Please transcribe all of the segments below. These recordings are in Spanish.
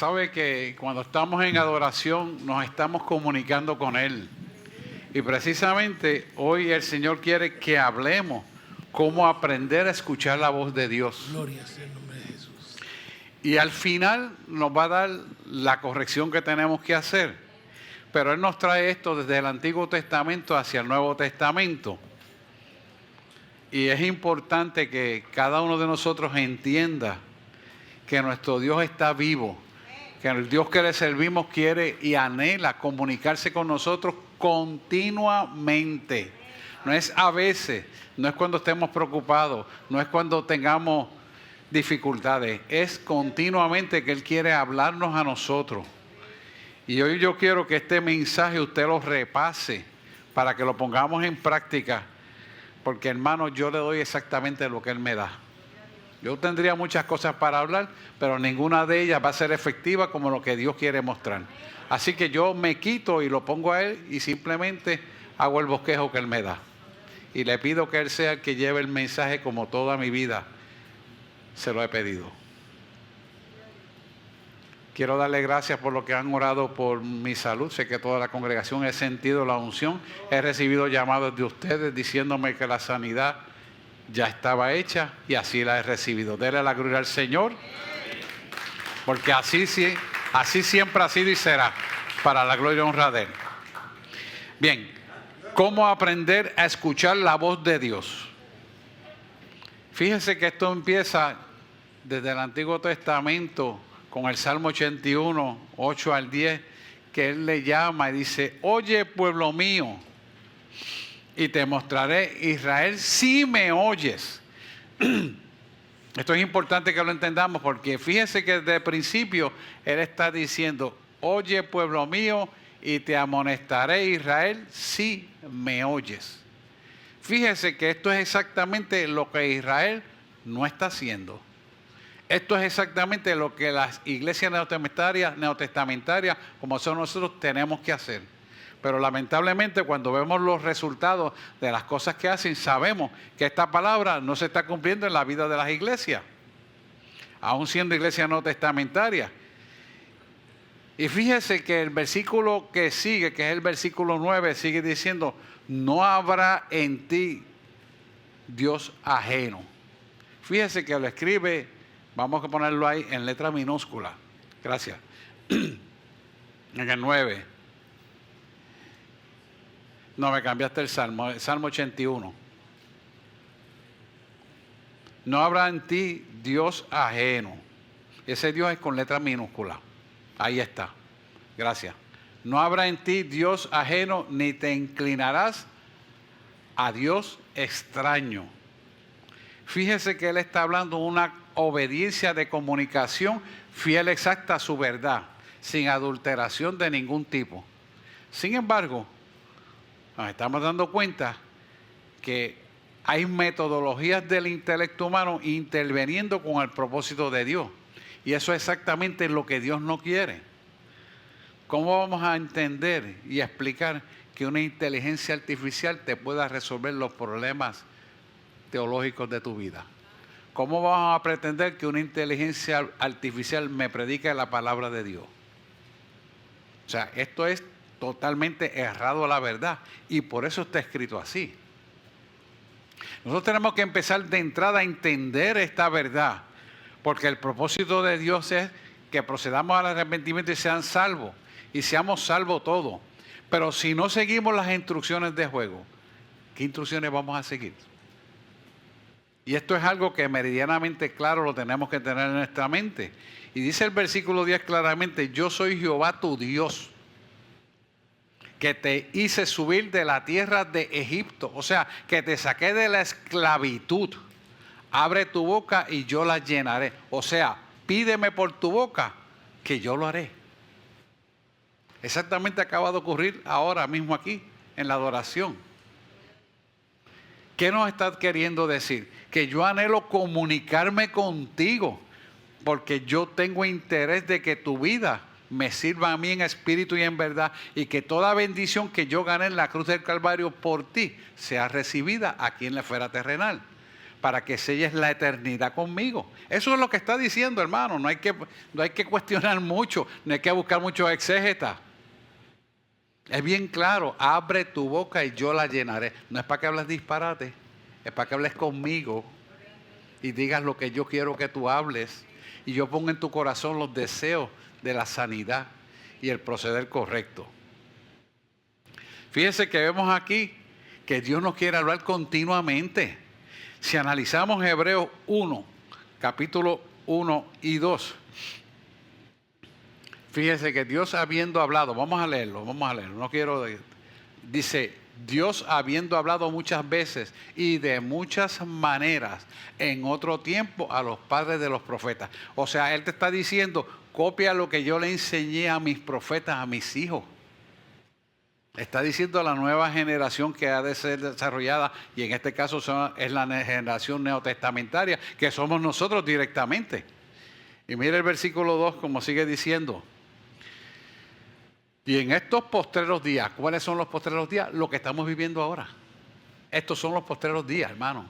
sabe que cuando estamos en adoración nos estamos comunicando con Él. Y precisamente hoy el Señor quiere que hablemos cómo aprender a escuchar la voz de Dios. Gloria sea el nombre de Jesús. Y al final nos va a dar la corrección que tenemos que hacer. Pero Él nos trae esto desde el Antiguo Testamento hacia el Nuevo Testamento. Y es importante que cada uno de nosotros entienda que nuestro Dios está vivo, que el Dios que le servimos quiere y anhela comunicarse con nosotros continuamente. No es a veces, no es cuando estemos preocupados, no es cuando tengamos dificultades, es continuamente que Él quiere hablarnos a nosotros. Y hoy yo quiero que este mensaje usted lo repase para que lo pongamos en práctica, porque hermano, yo le doy exactamente lo que Él me da. Yo tendría muchas cosas para hablar, pero ninguna de ellas va a ser efectiva como lo que Dios quiere mostrar. Así que yo me quito y lo pongo a Él y simplemente hago el bosquejo que Él me da. Y le pido que Él sea el que lleve el mensaje como toda mi vida se lo he pedido. Quiero darle gracias por lo que han orado por mi salud. Sé que toda la congregación he sentido la unción. He recibido llamados de ustedes diciéndome que la sanidad ya estaba hecha y así la he recibido. Dele la gloria al Señor, porque así siempre ha sido y será, para la gloria y honra de Él. Bien, ¿cómo aprender a escuchar la voz de Dios? Fíjense que esto empieza desde el Antiguo Testamento con el Salmo 81, 8 al 10, que Él le llama y dice: oye, pueblo mío, y te mostraré, Israel, si me oyes. Esto es importante que lo entendamos, porque fíjense que desde el principio Él está diciendo: oye, pueblo mío, y te amonestaré, Israel, si me oyes. Fíjese que esto es exactamente lo que Israel no está haciendo. Esto es exactamente lo que las iglesias neotestamentarias, como son nosotros, tenemos que hacer. Pero lamentablemente cuando vemos los resultados de las cosas que hacen, sabemos que esta palabra no se está cumpliendo en la vida de las iglesias, aún siendo iglesias neotestamentarias. Y fíjese que el versículo que sigue, que es el versículo 9, sigue diciendo: no habrá en ti Dios ajeno. Fíjese que lo escribe, vamos a ponerlo ahí en letra minúscula. Gracias. En el 9. No, me cambiaste el Salmo 81. No habrá en ti Dios ajeno. Ese Dios es con letra minúscula. Ahí está. Gracias. No habrá en ti Dios ajeno, ni te inclinarás a Dios extraño. Fíjese que Él está hablando de una obediencia de comunicación fiel, exacta a su verdad, sin adulteración de ningún tipo. Sin embargo, nos estamos dando cuenta que hay metodologías del intelecto humano interviniendo con el propósito de Dios. Y eso es exactamente lo que Dios no quiere. ¿Cómo vamos a entender y explicar que una inteligencia artificial te pueda resolver los problemas teológicos de tu vida? ¿Cómo vamos a pretender que una inteligencia artificial me predique la palabra de Dios? O sea, esto es totalmente errado a la verdad, y por eso está escrito así. Nosotros tenemos que empezar de entrada a entender esta verdad, porque el propósito de Dios es que procedamos al arrepentimiento y sean salvos, y seamos salvos todos. Pero si no seguimos las instrucciones de juego, ¿qué instrucciones vamos a seguir? Y esto es algo que meridianamente claro lo tenemos que tener en nuestra mente. Y dice el versículo 10 claramente: yo soy Jehová tu Dios, que te hice subir de la tierra de Egipto, o sea, que te saqué de la esclavitud. Abre tu boca y yo la llenaré. O sea, pídeme por tu boca que yo lo haré. Exactamente acaba de ocurrir ahora mismo aquí, en la adoración. ¿Qué nos está queriendo decir? Que yo anhelo comunicarme contigo, porque yo tengo interés de que tu vida me sirva a mí en espíritu y en verdad, y que toda bendición que yo gané en la cruz del Calvario por ti sea recibida aquí en la esfera terrenal. para que selles la eternidad conmigo. Eso es lo que está diciendo, hermano. No hay que cuestionar mucho, no hay que buscar muchos exégetas. Es bien claro, abre tu boca y yo la llenaré. No es para que hables disparate, es para que hables conmigo y digas lo que yo quiero que tú hables. Y yo pongo en tu corazón los deseos de la sanidad y el proceder correcto. Fíjense que vemos aquí que Dios nos quiere hablar continuamente. Si analizamos Hebreos 1, capítulo 1 y 2, fíjense que Dios habiendo hablado, vamos a leerlo, no quiero, dice, Dios habiendo hablado muchas veces y de muchas maneras en otro tiempo a los padres de los profetas. O sea, Él te está diciendo, copia lo que yo le enseñé a mis profetas, a mis hijos. Está diciendo a la nueva generación que ha de ser desarrollada, y en este caso es la generación neotestamentaria, que somos nosotros directamente. Y mire el versículo 2 como sigue diciendo. Y en estos postreros días, ¿cuáles son los postreros días? Lo que estamos viviendo ahora. Estos son los postreros días, hermano.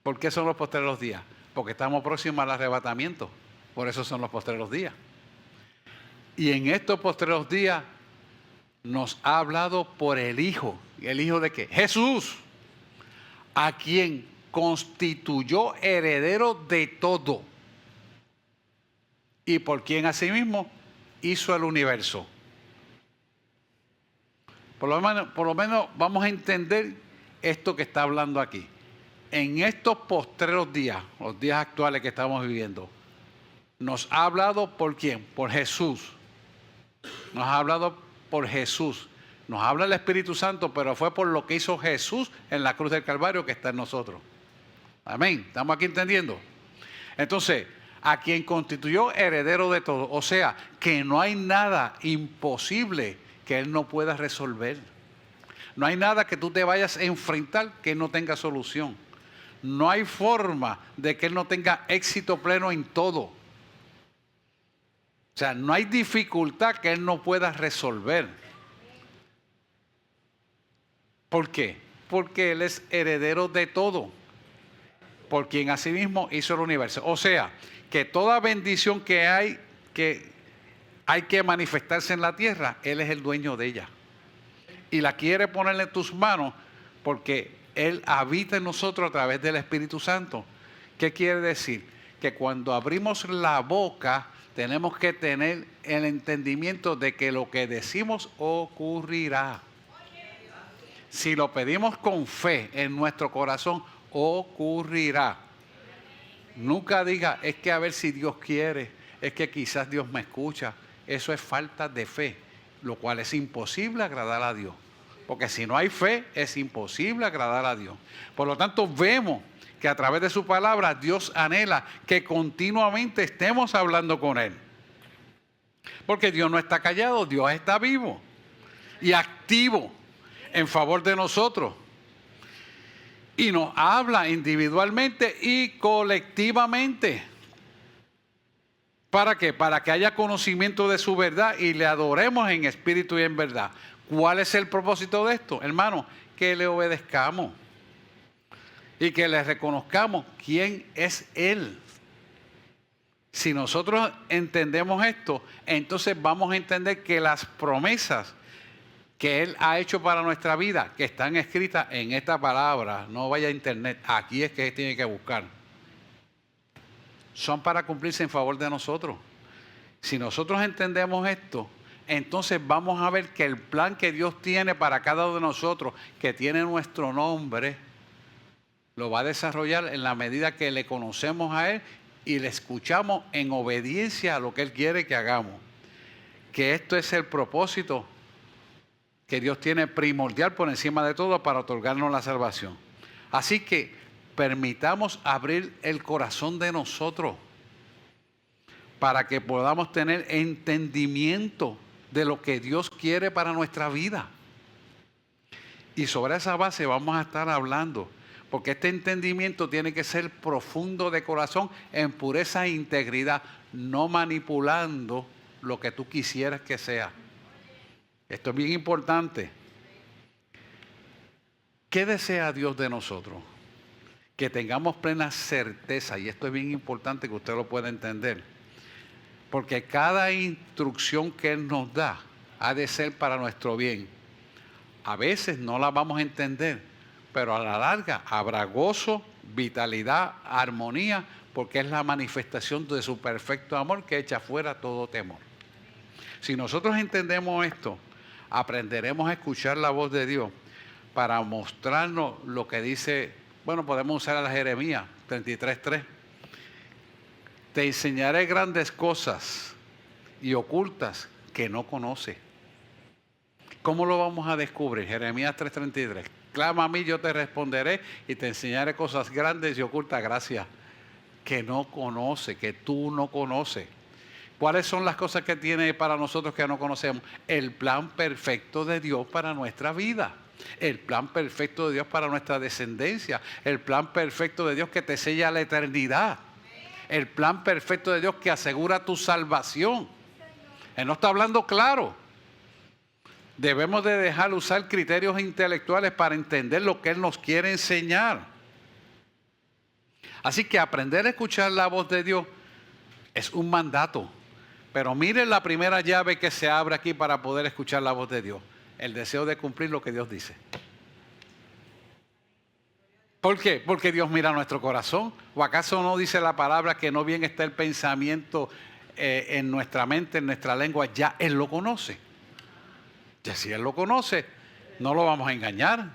¿Por qué son los postreros días? Porque estamos próximos al arrebatamiento. Por eso son los postreros días. Y en estos postreros días nos ha hablado por el Hijo. ¿El Hijo de qué? Jesús, a quien constituyó heredero de todo. Y por quien asimismo hizo el universo. Por lo menos vamos a entender esto que está hablando aquí. En estos postreros días, los días actuales que estamos viviendo, nos ha hablado por quién? Por Jesús. Nos ha hablado por Jesús. Nos habla el Espíritu Santo, pero fue por lo que hizo Jesús en la cruz del Calvario que está en nosotros. Amén. ¿Estamos aquí entendiendo? Entonces, a quien constituyó heredero de todo. O sea, que no hay nada imposible que Él no pueda resolver. No hay nada que tú te vayas a enfrentar que no tenga solución. No hay forma de que Él no tenga éxito pleno en todo. O sea, no hay dificultad que Él no pueda resolver. ¿Por qué? Porque Él es heredero de todo, por quien asimismo hizo el universo. O sea, que toda bendición que hay que manifestarse en la tierra, Él es el dueño de ella. Y la quiere poner en tus manos porque Él habita en nosotros a través del Espíritu Santo. ¿Qué quiere decir? Que cuando abrimos la boca, tenemos que tener el entendimiento de que lo que decimos ocurrirá. Si lo pedimos con fe en nuestro corazón, ocurrirá. Nunca diga, es que a ver si Dios quiere, es que quizás Dios me escucha. Eso es falta de fe, lo cual es imposible agradar a Dios. Porque si no hay fe, es imposible agradar a Dios. Por lo tanto, vemos que a través de su palabra Dios anhela que continuamente estemos hablando con Él. Porque Dios no está callado, Dios está vivo y activo en favor de nosotros. Y nos habla individualmente y colectivamente. ¿Para qué? Para que haya conocimiento de su verdad y le adoremos en espíritu y en verdad. ¿Cuál es el propósito de esto, hermano? Que le obedezcamos y que le reconozcamos quién es Él. Si nosotros entendemos esto, entonces vamos a entender que las promesas que Él ha hecho para nuestra vida, que están escritas en esta palabra, no vaya a internet, aquí es que tiene que buscar, son para cumplirse en favor de nosotros. Si nosotros entendemos esto, entonces vamos a ver que el plan que Dios tiene para cada uno de nosotros, que tiene nuestro nombre, lo va a desarrollar en la medida que le conocemos a Él y le escuchamos en obediencia a lo que Él quiere que hagamos. Que esto es el propósito que Dios tiene primordial por encima de todo para otorgarnos la salvación. Así que permitamos abrir el corazón de nosotros para que podamos tener entendimiento de lo que Dios quiere para nuestra vida. Y sobre esa base vamos a estar hablando, porque este entendimiento tiene que ser profundo de corazón, en pureza e integridad, no manipulando lo que tú quisieras que sea. Esto es bien importante. ¿Qué desea Dios de nosotros? Que tengamos plena certeza, y esto es bien importante que usted lo pueda entender, porque cada instrucción que Él nos da ha de ser para nuestro bien. A veces no la vamos a entender, pero a la larga habrá gozo, vitalidad, armonía, porque es la manifestación de su perfecto amor que echa fuera todo temor. Si nosotros entendemos esto, aprenderemos a escuchar la voz de Dios para mostrarnos lo que dice, bueno, podemos usar a la Jeremías 33:3. Te enseñaré grandes cosas y ocultas que no conoces. ¿Cómo lo vamos a descubrir? Jeremías 3:33. Clama a mí, yo te responderé y te enseñaré cosas grandes y ocultas, gracias, que no conoce, que tú no conoces. ¿Cuáles son las cosas que tiene para nosotros que no conocemos? El plan perfecto de Dios para nuestra vida. El plan perfecto de Dios para nuestra descendencia. El plan perfecto de Dios que te sella la eternidad. El plan perfecto de Dios que asegura tu salvación. Él no está hablando claro. Debemos de dejar de usar criterios intelectuales para entender lo que Él nos quiere enseñar. Así que aprender a escuchar la voz de Dios es un mandato. Pero miren la primera llave que se abre aquí para poder escuchar la voz de Dios. El deseo de cumplir lo que Dios dice. ¿Por qué? Porque Dios mira nuestro corazón. ¿O acaso no dice la palabra que no bien está el pensamiento en nuestra mente, en nuestra lengua? Ya Él lo conoce. Ya si Él lo conoce, no lo vamos a engañar.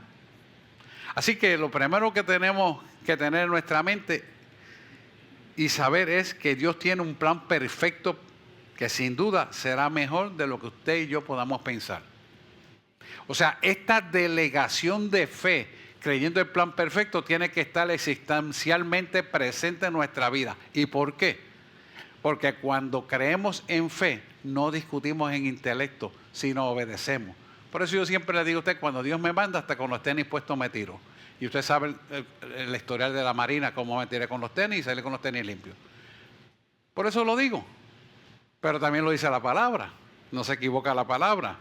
Así que lo primero que tenemos que tener en nuestra mente y saber es que Dios tiene un plan perfecto que sin duda será mejor de lo que usted y yo podamos pensar. O sea, esta delegación de fe, creyendo el plan perfecto, tiene que estar existencialmente presente en nuestra vida. ¿Y por qué? Porque cuando creemos en fe, no discutimos en intelecto, sino obedecemos. Por eso yo siempre le digo a usted, cuando Dios me manda, hasta con los tenis puestos me tiro. Y usted sabe el historial de la Marina, cómo me tiré con los tenis y salí con los tenis limpios. Por eso lo digo. Pero también lo dice la palabra. No se equivoca la palabra.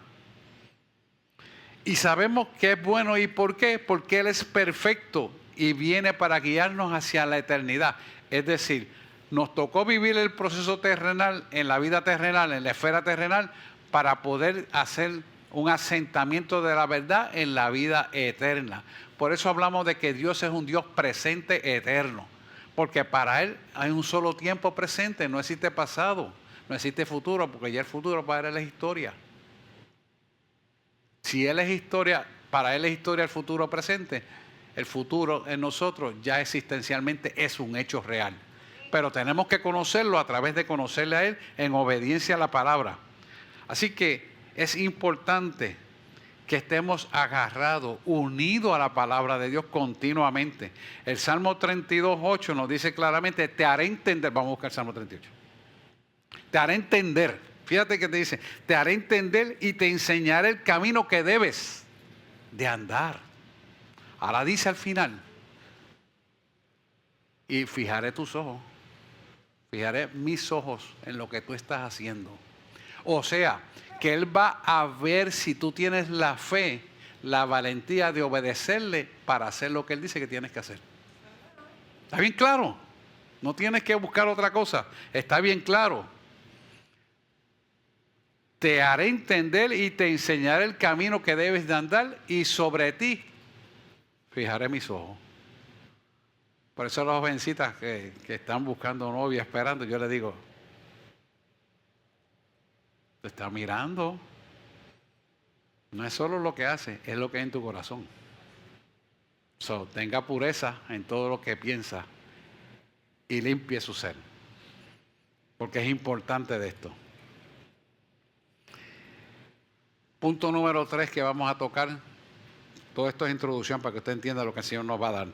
Y sabemos que es bueno. ¿Y por qué? Porque Él es perfecto y viene para guiarnos hacia la eternidad. Es decir, nos tocó vivir el proceso terrenal, en la vida terrenal, en la esfera terrenal, para poder hacer un asentamiento de la verdad en la vida eterna. Por eso hablamos de que Dios es un Dios presente eterno. Porque para Él hay un solo tiempo presente, no existe pasado, no existe futuro, porque ya el futuro para Él es historia. Si Él es historia, para Él es historia el futuro presente, el futuro en nosotros ya existencialmente es un hecho real. Pero tenemos que conocerlo a través de conocerle a Él en obediencia a la palabra. Así que es importante que estemos agarrados, unidos a la palabra de Dios continuamente. El Salmo 32:8 nos dice claramente, te haré entender, vamos a buscar el Salmo 38. Te haré entender, fíjate que te dice, te haré entender y te enseñaré el camino que debes de andar. Ahora dice al final, y fijaré tus ojos, fijaré mis ojos en lo que tú estás haciendo. O sea, que Él va a ver si tú tienes la fe, la valentía de obedecerle para hacer lo que Él dice que tienes que hacer. ¿Está bien claro? No tienes que buscar otra cosa. Está bien claro. Te haré entender y te enseñaré el camino que debes de andar y sobre ti fijaré mis ojos. Por eso las jovencitas que están buscando novia, esperando, yo les digo, te está mirando. No es solo lo que hace, es lo que hay en tu corazón. Tenga pureza en todo lo que piensa y limpie su ser. Porque es importante de esto. Punto número 3 que vamos a tocar. Todo esto es introducción para que usted entienda lo que el Señor nos va a dar.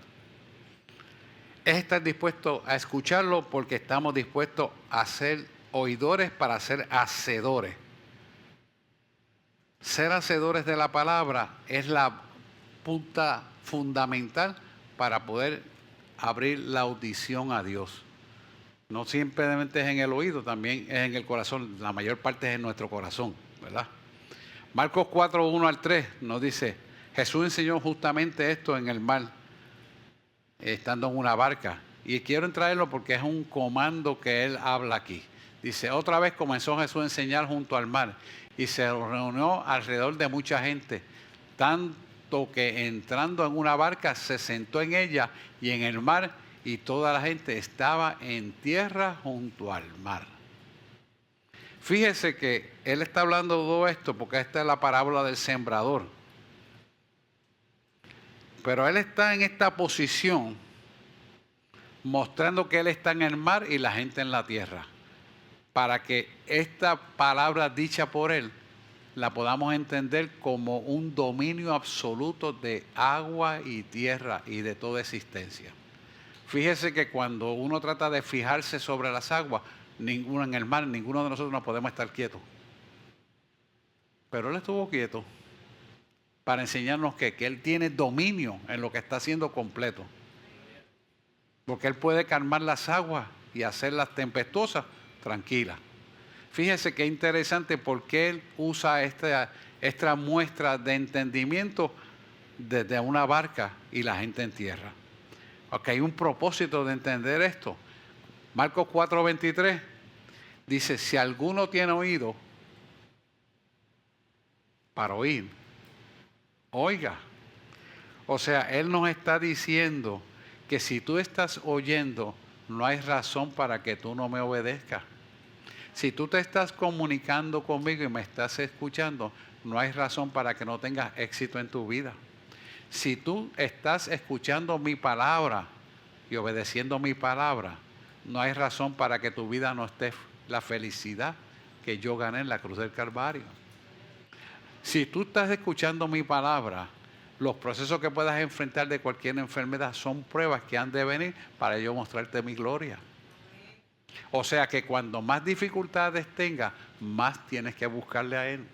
Es estar dispuesto a escucharlo porque estamos dispuestos a ser oidores para ser hacedores. Ser hacedores de la palabra es la punta fundamental para poder abrir la audición a Dios. No simplemente es en el oído, también es en el corazón. La mayor parte es en nuestro corazón, ¿verdad? Marcos 4:1-3 nos dice, Jesús enseñó justamente esto en el mar, estando en una barca. Y quiero traerlo porque es un comando que él habla aquí. Dice, otra vez comenzó Jesús a enseñar junto al mar y se reunió alrededor de mucha gente, tanto que entrando en una barca se sentó en ella y en el mar, y toda la gente estaba en tierra junto al mar. Fíjese que él está hablando de todo esto porque esta es la parábola del sembrador. Pero él está en esta posición mostrando que él está en el mar y la gente en la tierra, para que esta palabra dicha por él la podamos entender como un dominio absoluto de agua y tierra y de toda existencia. Fíjese que cuando uno trata de fijarse sobre las aguas, ninguno en el mar, ninguno de nosotros nos podemos estar quietos. Pero él estuvo quieto para enseñarnos que él tiene dominio en lo que está haciendo completo. Porque él puede calmar las aguas y hacerlas tempestuosas tranquilas. Fíjese qué interesante porque él usa esta muestra de entendimiento desde una barca y la gente en tierra. Porque hay un propósito de entender esto. Marcos 4:23 dice, si alguno tiene oído para oír, oiga. O sea, él nos está diciendo que si tú estás oyendo, no hay razón para que tú no me obedezcas. Si tú te estás comunicando conmigo y me estás escuchando, no hay razón para que no tengas éxito en tu vida. Si tú estás escuchando mi palabra y obedeciendo mi palabra, no hay razón para que tu vida no esté la felicidad que yo gané en la cruz del Calvario. Si tú estás escuchando mi palabra, los procesos que puedas enfrentar de cualquier enfermedad son pruebas que han de venir para yo mostrarte mi gloria. O sea que cuando más dificultades tengas, más tienes que buscarle a Él.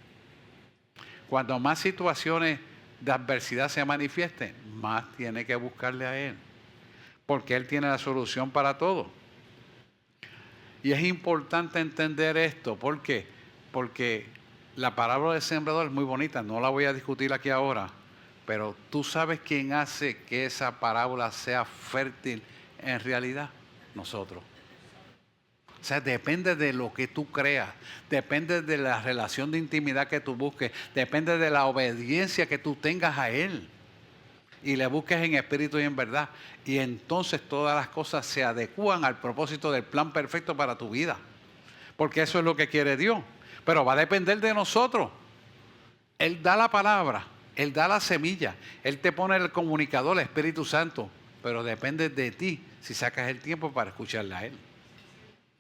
Cuando más situaciones de adversidad se manifiesten, más tienes que buscarle a Él. Porque Él tiene la solución para todo. Y es importante entender esto. ¿Por qué? Porque la parábola del sembrador es muy bonita, no la voy a discutir aquí ahora. Pero tú sabes quién hace que esa parábola sea fértil en realidad, nosotros. O sea, depende de lo que tú creas, depende de la relación de intimidad que tú busques, depende de la obediencia que tú tengas a Él y le busques en espíritu y en verdad. Y entonces todas las cosas se adecúan al propósito del plan perfecto para tu vida. Porque eso es lo que quiere Dios. Pero va a depender de nosotros. Él da la palabra. Él da la semilla, Él te pone el comunicador, el Espíritu Santo, pero depende de ti si sacas el tiempo para escucharle a Él,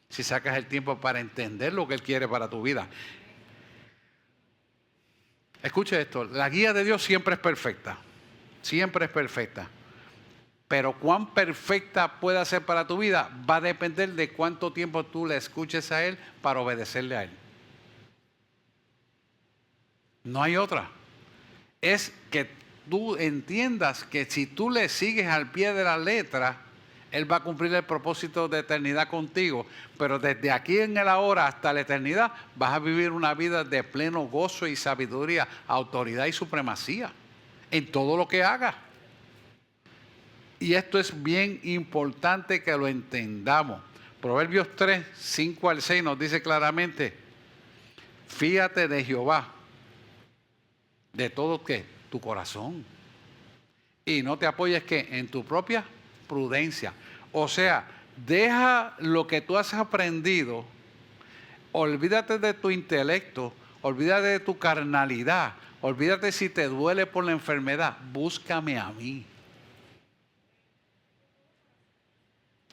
si sacas el tiempo para entender lo que Él quiere para tu vida. Escuche esto, la guía de Dios siempre es perfecta, pero cuán perfecta pueda ser para tu vida va a depender de cuánto tiempo tú le escuches a Él para obedecerle a Él. No hay otra. Es que tú entiendas que si tú le sigues al pie de la letra, Él va a cumplir el propósito de eternidad contigo. Pero desde aquí en el ahora hasta la eternidad vas a vivir una vida de pleno gozo y sabiduría, autoridad y supremacía en todo lo que hagas. Y esto es bien importante que lo entendamos. Proverbios 3, 5 al 6 nos dice claramente, fíate de Jehová. ¿De todo qué? Tu corazón. Y no te apoyes ¿qué? En tu propia prudencia. O sea, deja lo que tú has aprendido, olvídate de tu intelecto, olvídate de tu carnalidad, olvídate si te duele por la enfermedad, búscame a mí.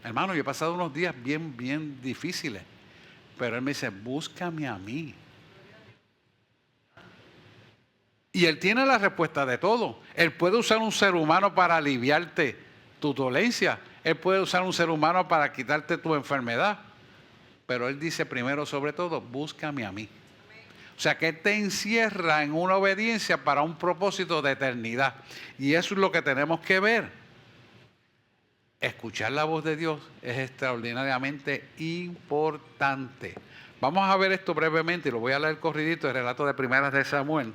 Hermano, yo he pasado unos días bien difíciles, pero Él me dice, búscame a mí. Y Él tiene la respuesta de todo. Él puede usar un ser humano para aliviarte tu dolencia. Él puede usar un ser humano para quitarte tu enfermedad. Pero Él dice primero, sobre todo, búscame a mí. O sea que Él te encierra en una obediencia para un propósito de eternidad. Y eso es lo que tenemos que ver. Escuchar la voz de Dios es extraordinariamente importante. Vamos a ver esto brevemente y lo voy a leer corridito, el relato de Primeras de Samuel.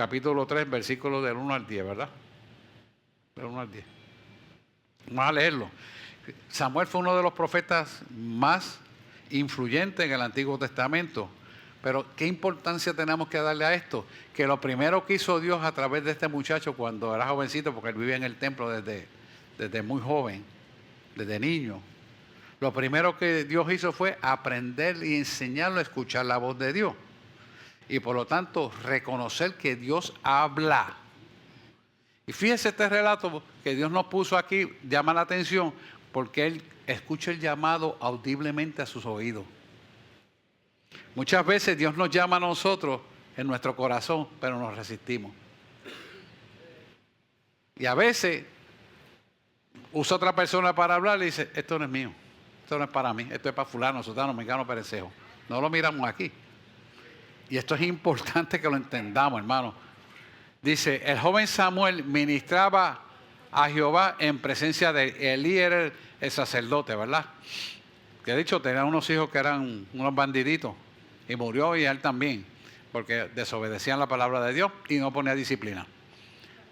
capítulo 3, versículos del 1 al 10, ¿verdad? Del 1 al 10. Vamos a leerlo. Samuel fue uno de los profetas más influyentes en el Antiguo Testamento. Pero ¿qué importancia tenemos que darle a esto? Que lo primero que hizo Dios a través de este muchacho cuando era jovencito, porque él vivía en el templo desde muy joven, desde niño, lo primero que Dios hizo fue aprender y enseñarlo a escuchar la voz de Dios. Y por lo tanto, reconocer que Dios habla. Y fíjese este relato que Dios nos puso aquí, llama la atención, porque Él escucha el llamado audiblemente a sus oídos. Muchas veces Dios nos llama a nosotros en nuestro corazón, pero nos resistimos. Y a veces usa otra persona para hablar y dice, esto no es mío, esto no es para mí, esto es para fulano, sotano, mengano, perecejo. No lo miramos aquí. Y esto es importante que lo entendamos, hermano. Dice, el joven Samuel ministraba a Jehová en presencia de Elí, era el sacerdote, ¿verdad? Que de hecho tenía unos hijos que eran unos bandiditos. Y murió y él también, porque desobedecían la palabra de Dios y no ponía disciplina.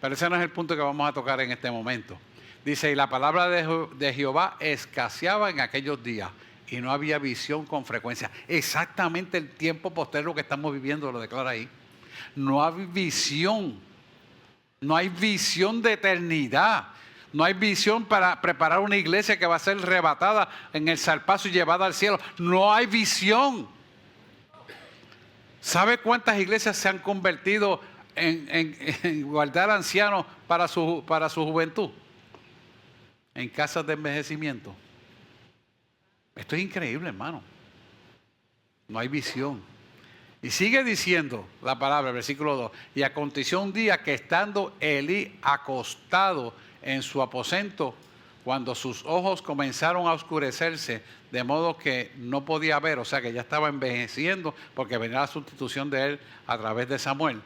Pero ese no es el punto que vamos a tocar en este momento. Dice, y la palabra de Jehová escaseaba en aquellos días y no había visión con frecuencia. Exactamente el tiempo posterior que estamos viviendo lo declara ahí. No hay visión. No hay visión de eternidad. No hay visión para preparar una iglesia que va a ser arrebatada en el zarpazo y llevada al cielo. No hay visión. ¿Sabe cuántas iglesias se han convertido en guardar ancianos para su juventud? En casas de envejecimiento. Esto es increíble, hermano. No hay visión. Y sigue diciendo la palabra, versículo 2. Y aconteció un día que estando Elí acostado en su aposento, cuando sus ojos comenzaron a oscurecerse, de modo que no podía ver, o sea que ya estaba envejeciendo, porque venía la sustitución de él a través de Samuel.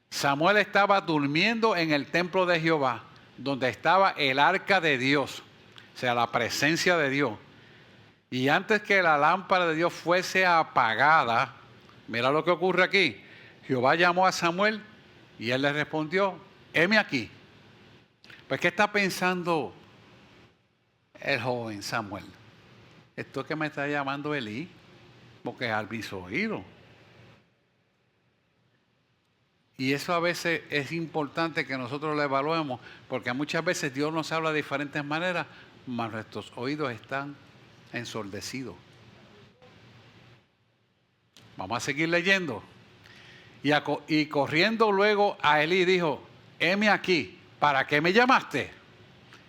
Samuel estaba durmiendo en el templo de Jehová, donde estaba el arca de Dios, o sea, la presencia de Dios. Y antes que la lámpara de Dios fuese apagada, mira lo que ocurre aquí. Jehová llamó a Samuel y él le respondió, heme aquí. Pues, ¿qué está pensando el joven Samuel? Esto que me está llamando Elí, porque es al mis oídos. Y eso a veces es importante que nosotros lo evaluemos, porque muchas veces Dios nos habla de diferentes maneras, mas nuestros oídos están ensordecidos. Vamos a seguir leyendo. Y corriendo luego a Elí dijo, heme aquí. ¿Para qué me llamaste?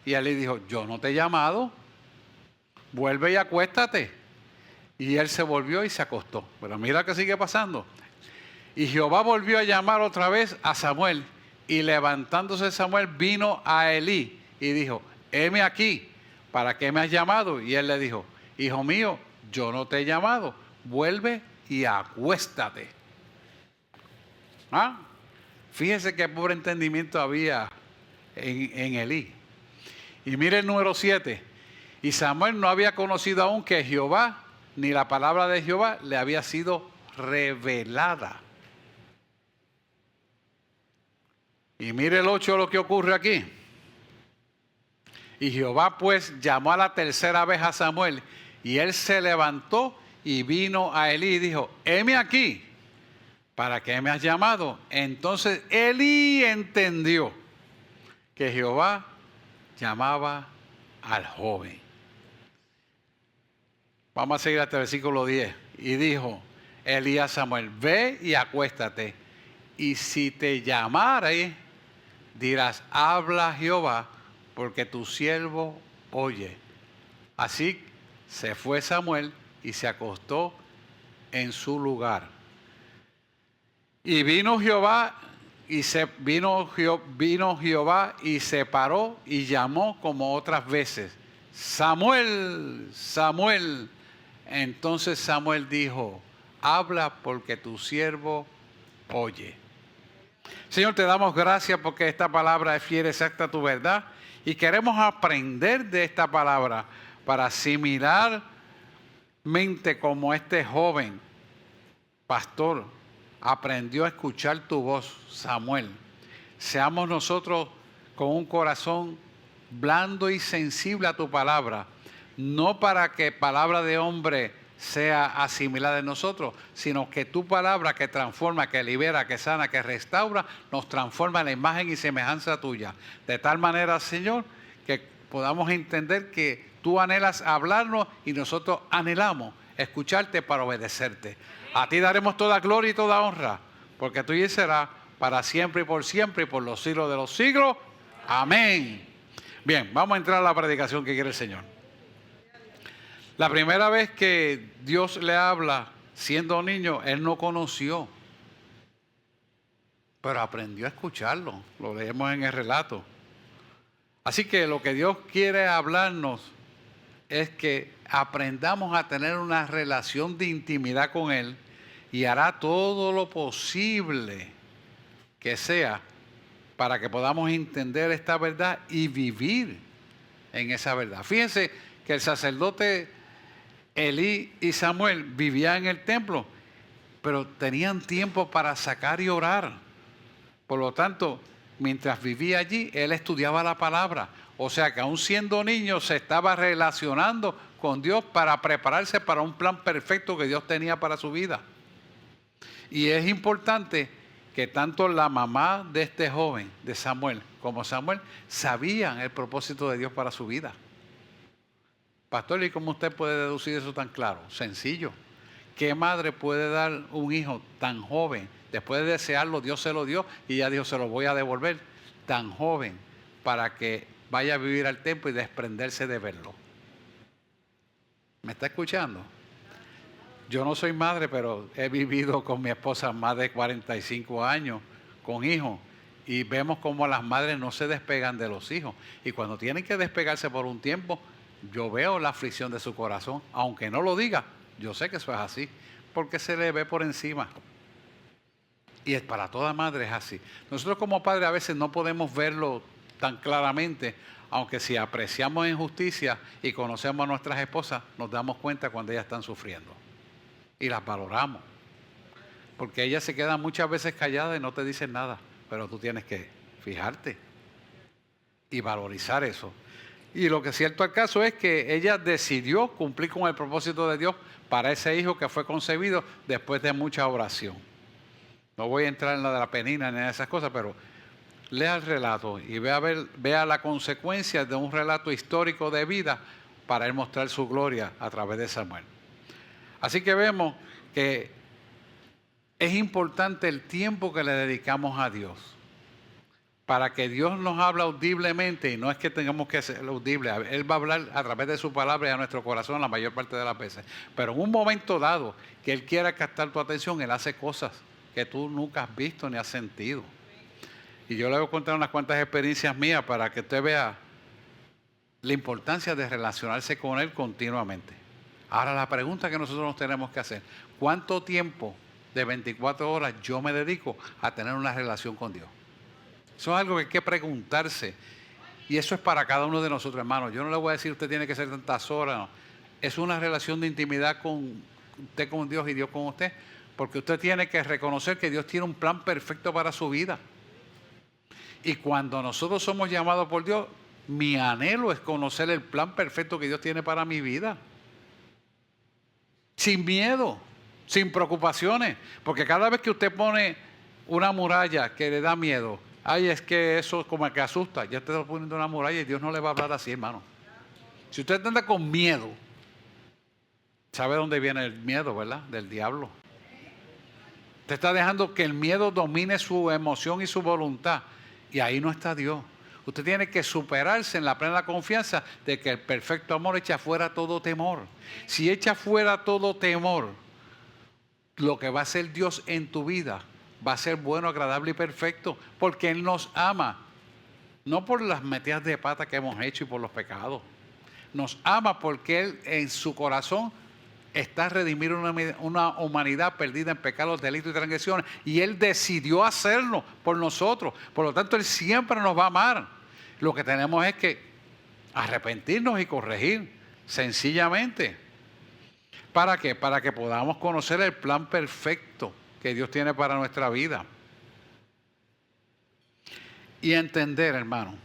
Y él le dijo, yo no te he llamado, vuelve y acuéstate. Y él se volvió y se acostó. Pero mira que sigue pasando. Y Jehová volvió a llamar otra vez a Samuel. Y levantándose Samuel vino a Elí y dijo, heme aquí, ¿para qué me has llamado? Y él le dijo, hijo mío, yo no te he llamado, vuelve y acuéstate. ¿Ah? Fíjese qué pobre entendimiento había en Elí. Y mire el número 7. Y Samuel no había conocido aún que Jehová, ni la palabra de Jehová le había sido revelada. Y mire el 8 lo que ocurre aquí. Y Jehová pues llamó a la tercera vez a Samuel, y él se levantó y vino a Elí y dijo, heme aquí, ¿para qué me has llamado? Entonces Elí entendió que Jehová llamaba al joven. Vamos a seguir hasta el versículo 10. Y dijo Elí a Samuel, ve y acuéstate, y si te llamare, dirás, habla Jehová, porque tu siervo oye. Así se fue Samuel y se acostó en su lugar. Y vino Jehová y vino Jehová y se paró y llamó como otras veces, Samuel, Samuel. Entonces Samuel dijo, habla porque tu siervo oye. Señor, te damos gracias porque esta palabra es fiel, exacta a tu verdad, y queremos aprender de esta palabra para asimilar mente como este joven pastor aprendió a escuchar tu voz, Samuel. Seamos nosotros con un corazón blando y sensible a tu palabra, no para que palabra de hombre sea asimilada en nosotros, sino que tu palabra que transforma, que libera, que sana, que restaura, nos transforma en la imagen y semejanza tuya. De tal manera, Señor, que podamos entender que tú anhelas hablarnos y nosotros anhelamos escucharte para obedecerte. A ti daremos toda gloria y toda honra, porque tuyo será para siempre y por los siglos de los siglos. Amén. Bien, vamos a entrar a la predicación que quiere el Señor. La primera vez que Dios le habla siendo niño, él no conoció, pero aprendió a escucharlo. Lo leemos en el relato. Así que lo que Dios quiere hablarnos es que aprendamos a tener una relación de intimidad con Él y hará todo lo posible que sea para que podamos entender esta verdad y vivir en esa verdad. Fíjense que el sacerdote Elí y Samuel vivían en el templo, pero tenían tiempo para sacar y orar. Por lo tanto, mientras vivía allí, él estudiaba la palabra. O sea que aún siendo niño se estaba relacionando con Dios para prepararse para un plan perfecto que Dios tenía para su vida. Y es importante que tanto la mamá de este joven, de Samuel, como Samuel, sabían el propósito de Dios para su vida. Pastor, ¿y cómo usted puede deducir eso tan claro? Sencillo. ¿Qué madre puede dar un hijo tan joven? Después de desearlo, Dios se lo dio y ya Dios se lo voy a devolver. Tan joven para que vaya a vivir al templo y desprenderse de verlo. ¿Me está escuchando? Yo no soy madre, pero he vivido con mi esposa más de 45 años con hijos. Y vemos cómo las madres no se despegan de los hijos. Y cuando tienen que despegarse por un tiempo, yo veo la aflicción de su corazón. Aunque no lo diga, yo sé que eso es así. Porque se le ve por encima. Y es para toda madre es así. Nosotros como padres a veces no podemos verlo tan claramente, aunque si apreciamos injusticia y conocemos a nuestras esposas, nos damos cuenta cuando ellas están sufriendo. Y las valoramos. Porque ellas se quedan muchas veces calladas y no te dicen nada. Pero tú tienes que fijarte y valorizar eso. Y lo que es cierto al caso es que ella decidió cumplir con el propósito de Dios para ese hijo que fue concebido después de mucha oración. No voy a entrar en la de la penina ni en esas cosas, pero lea el relato y vea la consecuencia de un relato histórico de vida para él mostrar su gloria a través de Samuel. Así que vemos que es importante el tiempo que le dedicamos a Dios. Para que Dios nos hable audiblemente, y no es que tengamos que ser audible, Él va a hablar a través de su palabra y a nuestro corazón la mayor parte de las veces. Pero en un momento dado que Él quiera captar tu atención, Él hace cosas que tú nunca has visto ni has sentido. Y yo le voy a contar unas cuantas experiencias mías para que usted vea la importancia de relacionarse con Él continuamente. Ahora la pregunta que nosotros nos tenemos que hacer, ¿cuánto tiempo de 24 horas yo me dedico a tener una relación con Dios? Eso es algo que hay que preguntarse. Y eso es para cada uno de nosotros, hermanos. Yo no le voy a decir usted tiene que ser tantas horas. No. Es una relación de intimidad con usted con Dios y Dios con usted. Porque usted tiene que reconocer que Dios tiene un plan perfecto para su vida. Y cuando nosotros somos llamados por Dios, mi anhelo es conocer el plan perfecto que Dios tiene para mi vida. Sin miedo, sin preocupaciones. Porque cada vez que usted pone una muralla que le da miedo, ay, es que eso como que asusta. Ya te está poniendo una muralla y Dios no le va a hablar así, hermano. Si usted anda con miedo, ¿sabe dónde viene el miedo, verdad? Del diablo. Usted está dejando que el miedo domine su emoción y su voluntad. Y ahí no está Dios. Usted tiene que superarse en la plena confianza de que el perfecto amor echa fuera todo temor. Si echa fuera todo temor, lo que va a hacer Dios en tu vida va a ser bueno, agradable y perfecto, porque Él nos ama, no por las metidas de pata que hemos hecho y por los pecados. Nos ama porque Él en su corazón está redimir una humanidad perdida en pecados, delitos y transgresiones, y Él decidió hacerlo por nosotros. Por lo tanto, Él siempre nos va a amar. Lo que tenemos es que arrepentirnos y corregir, sencillamente. ¿Para qué? Para que podamos conocer el plan perfecto que Dios tiene para nuestra vida. Y entender, hermano,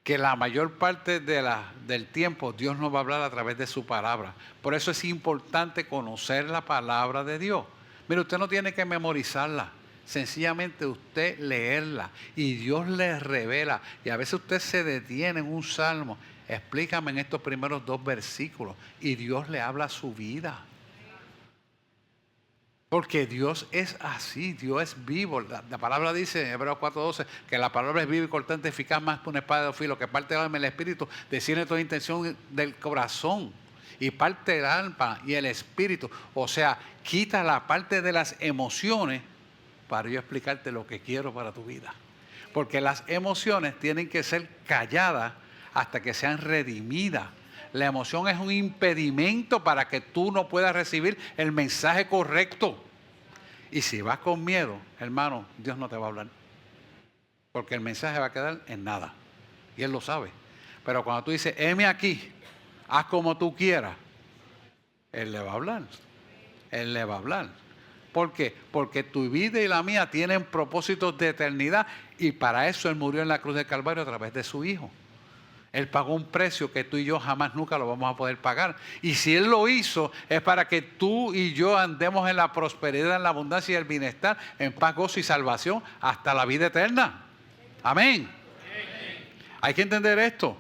que la mayor parte del tiempo Dios nos va a hablar a través de su palabra. Por eso es importante conocer la palabra de Dios. Mire, usted no tiene que memorizarla. Sencillamente usted leerla y Dios le revela. Y a veces usted se detiene en un salmo. Explícame en estos primeros 2 versículos. Y Dios le habla a su vida. Porque Dios es así, Dios es vivo. La palabra dice en Hebreos 4:12 que la palabra es viva y cortante, eficaz más que una espada de dos filos, que parte el alma y el espíritu, discierne toda intención del corazón y parte el alma y el espíritu. O sea, quita la parte de las emociones para yo explicarte lo que quiero para tu vida. Porque las emociones tienen que ser calladas hasta que sean redimidas. La emoción es un impedimento para que tú no puedas recibir el mensaje correcto. Y si vas con miedo, hermano, Dios no te va a hablar. Porque el mensaje va a quedar en nada. Y Él lo sabe. Pero cuando tú dices, heme aquí, haz como tú quieras, Él le va a hablar. Él le va a hablar. ¿Por qué? Porque tu vida y la mía tienen propósitos de eternidad. Y para eso Él murió en la cruz del Calvario a través de su Hijo. Él pagó un precio que tú y yo jamás nunca lo vamos a poder pagar. Y si Él lo hizo, es para que tú y yo andemos en la prosperidad, en la abundancia y el bienestar, en paz, gozo y salvación, hasta la vida eterna. Amén. Hay que entender esto.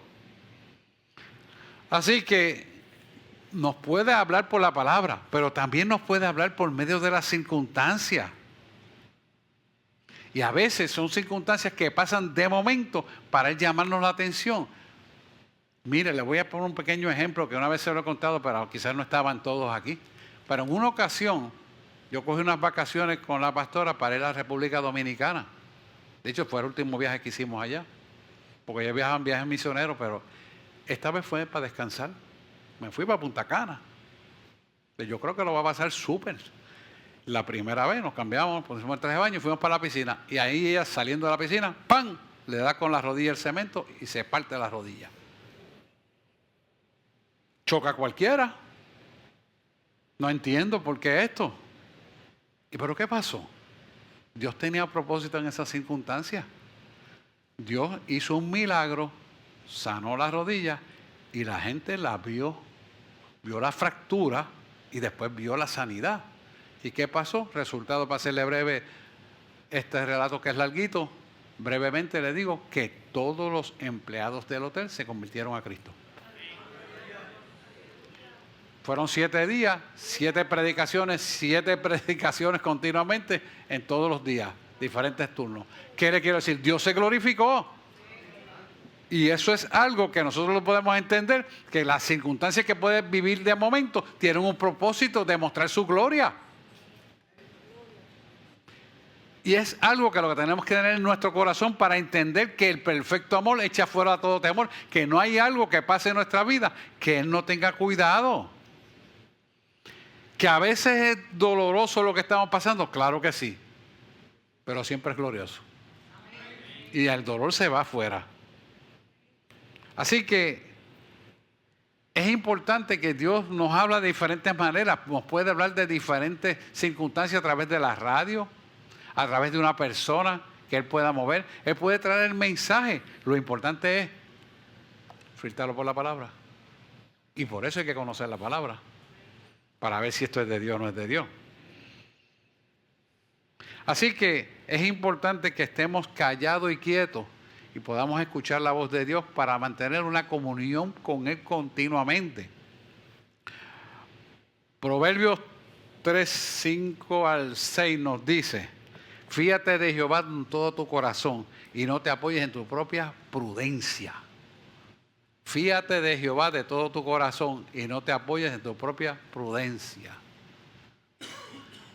Así que nos puede hablar por la palabra, pero también nos puede hablar por medio de las circunstancias. Y a veces son circunstancias que pasan de momento para Él llamarnos la atención. Mire, le voy a poner un pequeño ejemplo que una vez se lo he contado, pero quizás no estaban todos aquí. Pero en una ocasión, yo cogí unas vacaciones con la pastora para ir a la República Dominicana. De hecho, fue el último viaje que hicimos allá. Porque ya viajaban viajes misioneros, pero esta vez fue para descansar. Me fui para Punta Cana. Yo creo que lo va a pasar súper. La primera vez nos cambiamos, pusimos el traje de baño y fuimos para la piscina. Y ahí ella, saliendo de la piscina, ¡pam!, le da con la rodilla el cemento y se parte la rodilla. Choca a cualquiera. No entiendo por qué esto. ¿Y pero qué pasó? Dios tenía propósito en esas circunstancias. Dios hizo un milagro, sanó la rodilla y la gente la vio. Vio la fractura y después vio la sanidad. ¿Y qué pasó? Resultado, para hacerle breve este relato que es larguito, brevemente le digo que todos los empleados del hotel se convirtieron a Cristo. Fueron 7 días, 7 predicaciones continuamente en todos los días, diferentes turnos. ¿Qué le quiero decir? Dios se glorificó. Y eso es algo que nosotros lo podemos entender, que las circunstancias que puedes vivir de momento tienen un propósito de mostrar su gloria. Y es algo que lo que tenemos que tener en nuestro corazón para entender que el perfecto amor echa fuera todo temor, que no hay algo que pase en nuestra vida que Él no tenga cuidado. Que a veces es doloroso lo que estamos pasando, claro que sí, pero siempre es glorioso. Y el dolor se va afuera. Así que es importante que Dios nos habla de diferentes maneras, nos puede hablar de diferentes circunstancias a través de la radio, a través de una persona que Él pueda mover. Él puede traer el mensaje. Lo importante es filtrarlo por la palabra. Y por eso hay que conocer la palabra, para ver si esto es de Dios o no es de Dios. Así que es importante que estemos callados y quietos y podamos escuchar la voz de Dios para mantener una comunión con Él continuamente. Proverbios 3, 5 al 6 nos dice: fíate de Jehová con todo tu corazón y no te apoyes en tu propia prudencia. Fíate de Jehová de todo tu corazón y no te apoyes en tu propia prudencia.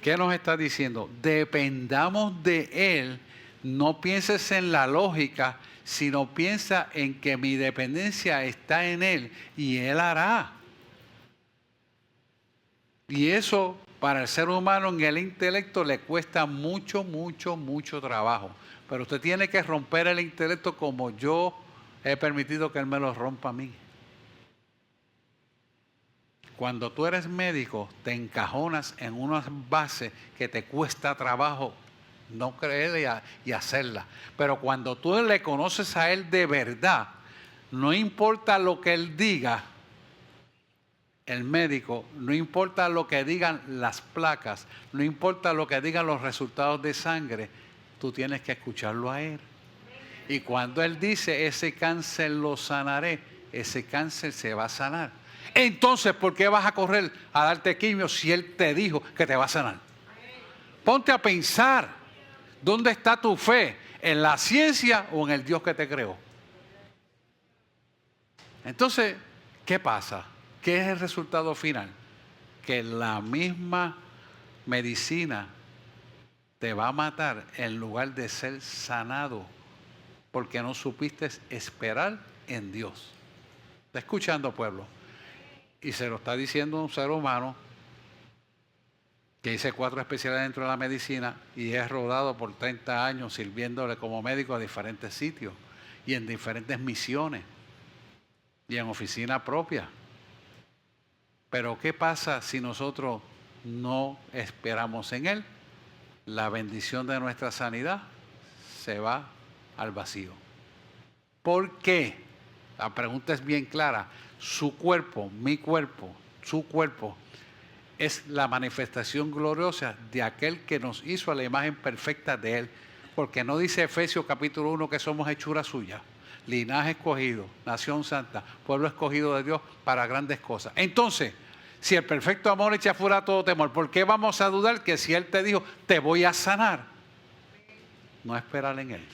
¿Qué nos está diciendo? Dependamos de Él. No pienses en la lógica, sino piensa en que mi dependencia está en Él y Él hará. Y eso para el ser humano en el intelecto le cuesta mucho, mucho, mucho trabajo. Pero usted tiene que romper el intelecto como yo he permitido que Él me lo rompa a mí. Cuando tú eres médico, te encajonas en unas bases que te cuesta trabajo no creerla y hacerla. Pero cuando tú le conoces a Él de verdad, no importa lo que Él diga, el médico, no importa lo que digan las placas, no importa lo que digan los resultados de sangre, tú tienes que escucharlo a Él. Y cuando Él dice, ese cáncer lo sanaré, ese cáncer se va a sanar. Entonces, ¿por qué vas a correr a darte quimio si Él te dijo que te va a sanar? Ponte a pensar, ¿dónde está tu fe? ¿En la ciencia o en el Dios que te creó? Entonces, ¿qué pasa? ¿Qué es el resultado final? Que la misma medicina te va a matar en lugar de ser sanado, porque no supiste esperar en Dios. ¿Está escuchando, pueblo? Y se lo está diciendo un ser humano que hice 4 especialidades dentro de la medicina y he rodado por 30 años sirviéndole como médico a diferentes sitios y en diferentes misiones y en oficina propia. Pero ¿qué pasa si nosotros no esperamos en Él? La bendición de nuestra sanidad se va al vacío. ¿Por qué? La pregunta es bien clara. Su cuerpo, mi cuerpo, su cuerpo es la manifestación gloriosa de aquel que nos hizo a la imagen perfecta de Él. Porque no dice Efesios capítulo 1 que somos hechura suya, linaje escogido, nación santa, pueblo escogido de Dios para grandes cosas. Entonces, si el perfecto amor echa fuera todo temor, ¿por qué vamos a dudar que si Él te dijo, te voy a sanar? No esperar en Él.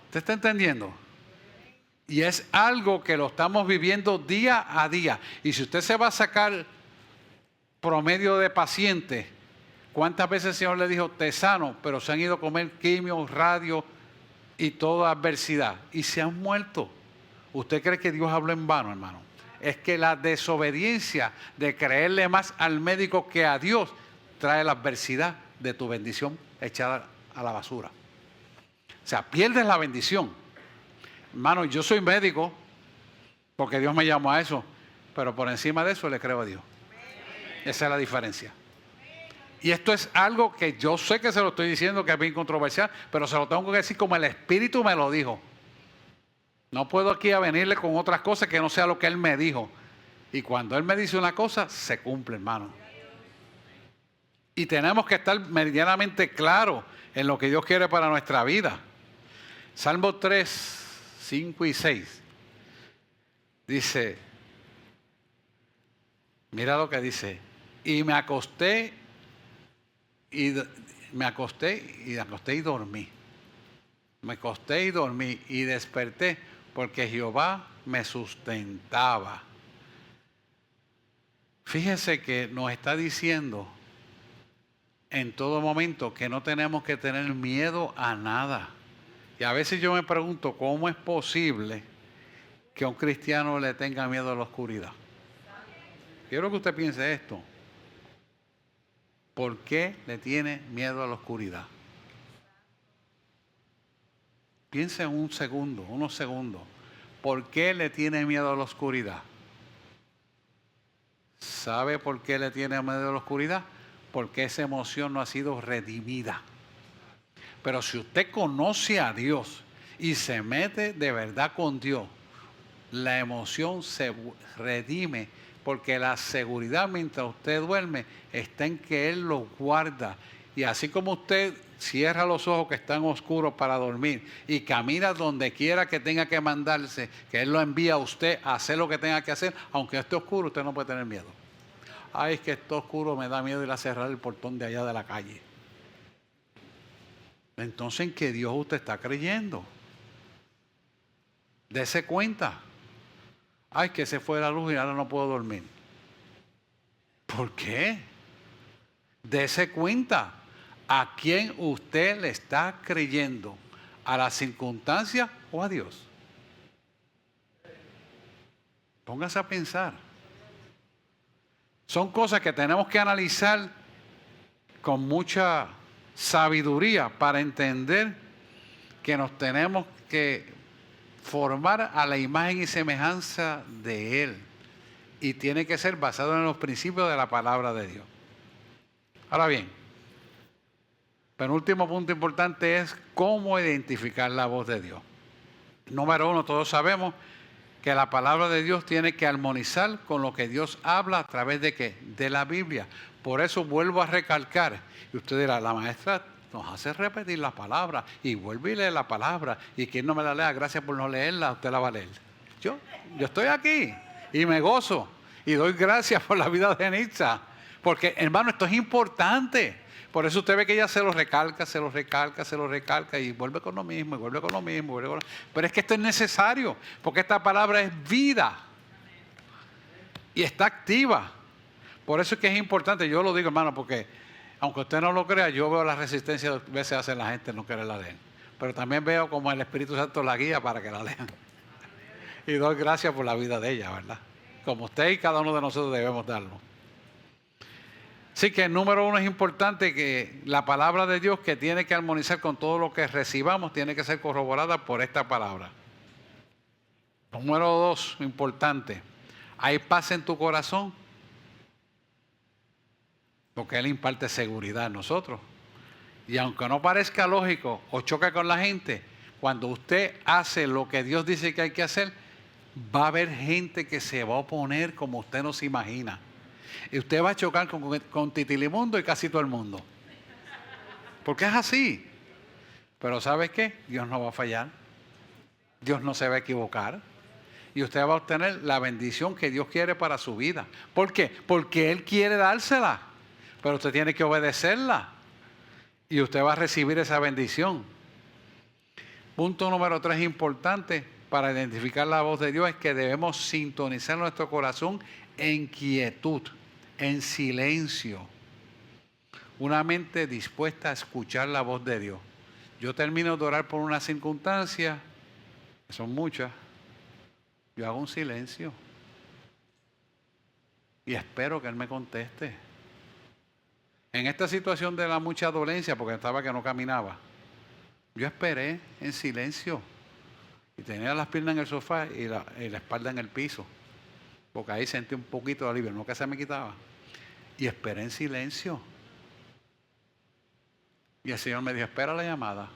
¿Usted está entendiendo? Y es algo que lo estamos viviendo día a día. Y si usted se va a sacar promedio de pacientes, ¿cuántas veces el Señor le dijo, te sano? Pero se han ido a comer quimio, radio y toda adversidad. Y se han muerto. ¿Usted cree que Dios habló en vano, hermano? Es que la desobediencia de creerle más al médico que a Dios trae la adversidad de tu bendición echada a la basura. O sea, pierdes la bendición. Hermano, yo soy médico porque Dios me llamó a eso, pero por encima de eso le creo a Dios. Esa es la diferencia. Y esto es algo que yo sé que se lo estoy diciendo, que es bien controversial, pero se lo tengo que decir como el Espíritu me lo dijo. No puedo aquí a venirle con otras cosas que no sea lo que Él me dijo. Y cuando Él me dice una cosa, se cumple, hermano. Y tenemos que estar meridianamente claros en lo que Dios quiere para nuestra vida. Salmo 3, 5 y 6. Dice, mira lo que dice. Y me acosté y dormí. Me acosté y dormí y desperté porque Jehová me sustentaba. Fíjese que nos está diciendo en todo momento que no tenemos que tener miedo a nada. Y a veces yo me pregunto, ¿cómo es posible que a un cristiano le tenga miedo a la oscuridad? Quiero que usted piense esto. ¿Por qué le tiene miedo a la oscuridad? Piense en unos segundos. ¿Por qué le tiene miedo a la oscuridad? ¿Sabe por qué le tiene miedo a la oscuridad? Porque esa emoción no ha sido redimida. Pero si usted conoce a Dios y se mete de verdad con Dios, la emoción se redime, porque la seguridad mientras usted duerme está en que Él lo guarda. Y así como usted cierra los ojos que están oscuros para dormir y camina donde quiera que tenga que mandarse, que Él lo envía a usted a hacer lo que tenga que hacer, aunque esté oscuro, usted no puede tener miedo. Ay, es que está oscuro, me da miedo ir a cerrar el portón de allá de la calle. Entonces, ¿en qué Dios usted está creyendo? Dese cuenta. Ay, que se fue la luz y ahora no puedo dormir. ¿Por qué? Dese cuenta. ¿A quién usted le está creyendo? ¿A las circunstancias o a Dios? Póngase a pensar. Son cosas que tenemos que analizar con mucha sabiduría para entender que nos tenemos que formar a la imagen y semejanza de Él. Y tiene que ser basado en los principios de la palabra de Dios. Ahora bien, penúltimo punto importante es cómo identificar la voz de Dios. Número uno, todos sabemos que la palabra de Dios tiene que armonizar con lo que Dios habla a través de ¿qué? De la Biblia. Por eso vuelvo a recalcar, y usted dirá, la maestra nos hace repetir la palabra, y vuelve y lee la palabra, y quien no me la lea, gracias por no leerla, usted la va a leer. Yo estoy aquí, y me gozo, y doy gracias por la vida de Nitza, porque hermano, esto es importante. Por eso usted ve que ella se lo recalca, y vuelve con lo mismo, y vuelve con lo mismo, pero es que esto es necesario, porque esta palabra es vida, y está activa. Por eso es que es importante, yo lo digo hermano, porque aunque usted no lo crea, yo veo la resistencia que a veces hace la gente no querer la leer. Pero también veo como el Espíritu Santo la guía para que la lean. Y doy gracias por la vida de ella, ¿verdad? Como usted y cada uno de nosotros debemos darlo. Así que el número uno es importante, que la palabra de Dios, que tiene que armonizar con todo lo que recibamos, tiene que ser corroborada por esta palabra. Número dos, importante, ¿hay paz en tu corazón? Porque Él imparte seguridad a nosotros. Y aunque no parezca lógico o choque con la gente, cuando usted hace lo que Dios dice que hay que hacer, va a haber gente que se va a oponer como usted no se imagina. Y usted va a chocar con Titilimundo y casi todo el mundo. Porque es así. Pero ¿sabe qué? Dios no va a fallar. Dios no se va a equivocar. Y usted va a obtener la bendición que Dios quiere para su vida. ¿Por qué? Porque Él quiere dársela. Pero usted tiene que obedecerla. Y usted va a recibir esa bendición. Punto número 3 importante para identificar la voz de Dios es que debemos sintonizar nuestro corazón en quietud, en silencio. Una mente dispuesta a escuchar la voz de Dios. Yo termino de orar por una circunstancia, que son muchas, yo hago un silencio y espero que Él me conteste. En esta situación de la mucha dolencia, porque estaba que no caminaba, yo esperé en silencio y tenía las piernas en el sofá y la espalda en el piso, porque ahí sentí un poquito de alivio, no que se me quitaba, y esperé en silencio. Y el Señor me dijo, espera la llamada.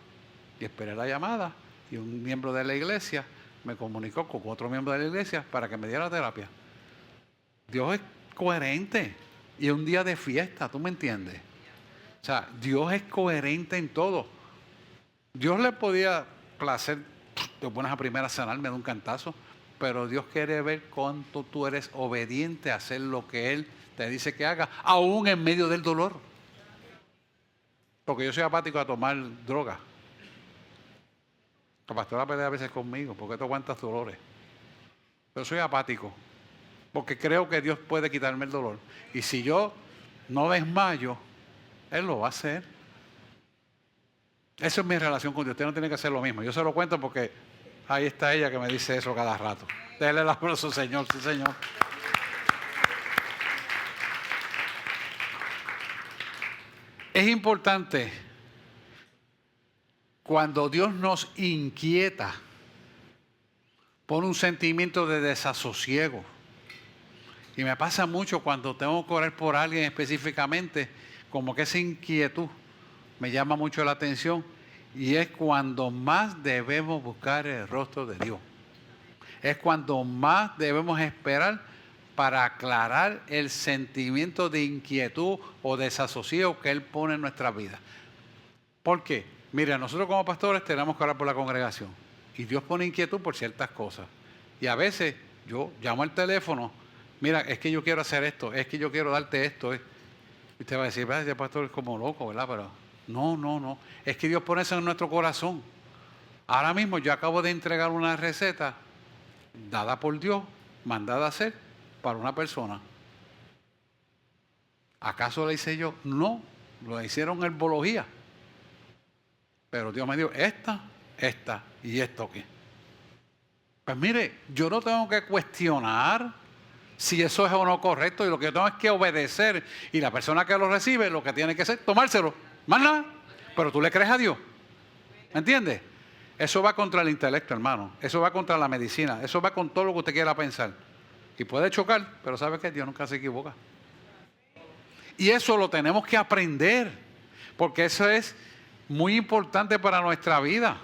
Y esperé la llamada, y un miembro de la iglesia me comunicó con otro miembro de la iglesia para que me diera terapia. Dios es coherente. Y es un día de fiesta, ¿tú me entiendes? O sea, Dios es coherente en todo. Dios le podía placer, te pones a primera a sanarme de un cantazo, pero Dios quiere ver cuánto tú eres obediente a hacer lo que Él te dice que haga, aún en medio del dolor. Porque yo soy apático a tomar droga. La pastora pelea a veces conmigo, ¿por qué tú aguantas dolores? Pero soy apático, porque creo que Dios puede quitarme el dolor. Y si yo no desmayo, Él lo va a hacer. Esa es mi relación con Dios. Usted no tiene que hacer lo mismo. Yo se lo cuento porque ahí está ella que me dice eso cada rato. Déle el abrazo, Señor. Sí, Señor. Es importante cuando Dios nos inquieta, pone un sentimiento de desasosiego. Y me pasa mucho cuando tengo que orar por alguien específicamente, como que esa inquietud me llama mucho la atención. Y es cuando más debemos buscar el rostro de Dios. Es cuando más debemos esperar para aclarar el sentimiento de inquietud o desasosiego que Él pone en nuestra vida. ¿Por qué? Mira, nosotros como pastores tenemos que orar por la congregación. Y Dios pone inquietud por ciertas cosas. Y a veces yo llamo al teléfono, mira, es que yo quiero hacer esto, es que yo quiero darte esto. Y usted va a decir, ese pastor es como loco, ¿verdad? Pero no. Es que Dios pone eso en nuestro corazón. Ahora mismo yo acabo de entregar una receta dada por Dios, mandada a hacer para una persona. ¿Acaso la hice yo? No, lo hicieron herbología. Pero Dios me dijo, esta y esto aquí. Pues mire, yo no tengo que cuestionar si eso es o no correcto, y lo que yo tengo es que obedecer, y la persona que lo recibe lo que tiene que hacer, tomárselo, más nada. Pero tú le crees a Dios, ¿me entiendes? Eso va contra el intelecto, hermano. Eso va contra la medicina. Eso va con todo lo que usted quiera pensar. Y puede chocar, pero ¿sabe qué? Dios nunca se equivoca. Y eso lo tenemos que aprender, porque eso es muy importante para nuestra vida.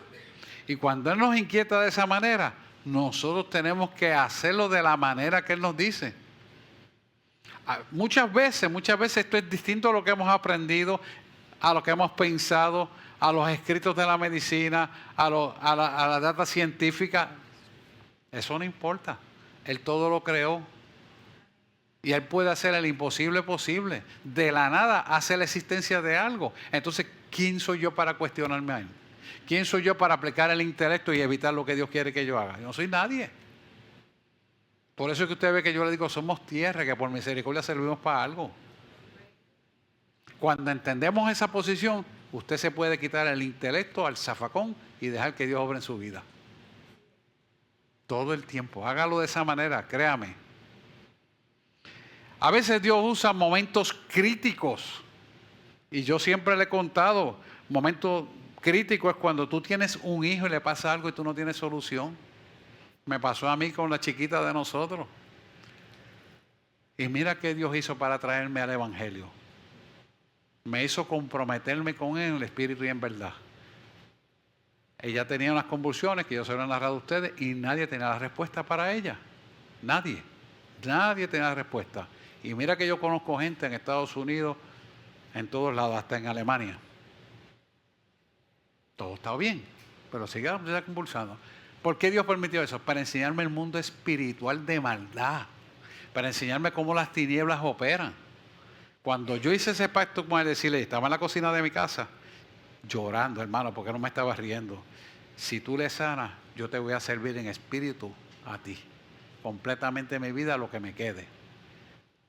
Y cuando Él nos inquieta de esa manera, nosotros tenemos que hacerlo de la manera que Él nos dice. Muchas veces esto es distinto a lo que hemos aprendido, a lo que hemos pensado, a los escritos de la medicina, a la data científica. Eso no importa. Él todo lo creó. Y Él puede hacer el imposible posible. De la nada hace la existencia de algo. Entonces, ¿quién soy yo para cuestionarme a Él? ¿Quién soy yo para aplicar el intelecto y evitar lo que Dios quiere que yo haga? Yo no soy nadie. Por eso es que usted ve que yo le digo, somos tierra, que por misericordia servimos para algo. Cuando entendemos esa posición, usted se puede quitar el intelecto al zafacón y dejar que Dios obre en su vida. Todo el tiempo. Hágalo de esa manera, créame. A veces Dios usa momentos críticos. Y yo siempre le he contado, momentos críticos es cuando tú tienes un hijo y le pasa algo y tú no tienes solución. Me pasó a mí con la chiquita de nosotros. Y mira qué Dios hizo para traerme al Evangelio. Me hizo comprometerme con Él en el Espíritu y en verdad. Ella tenía unas convulsiones que yo se lo he narrado a ustedes y nadie tenía la respuesta para ella. Nadie tenía la respuesta. Y mira que yo conozco gente en Estados Unidos, en todos lados, hasta en Alemania. Todo está bien, pero sigue convulsando. ¿Por qué Dios permitió eso? Para enseñarme el mundo espiritual de maldad. Para enseñarme cómo las tinieblas operan. Cuando yo hice ese pacto con Él, decirle, estaba en la cocina de mi casa, llorando, hermano, porque no me estaba riendo. Si tú le sanas, yo te voy a servir en espíritu a ti. Completamente mi vida, lo que me quede.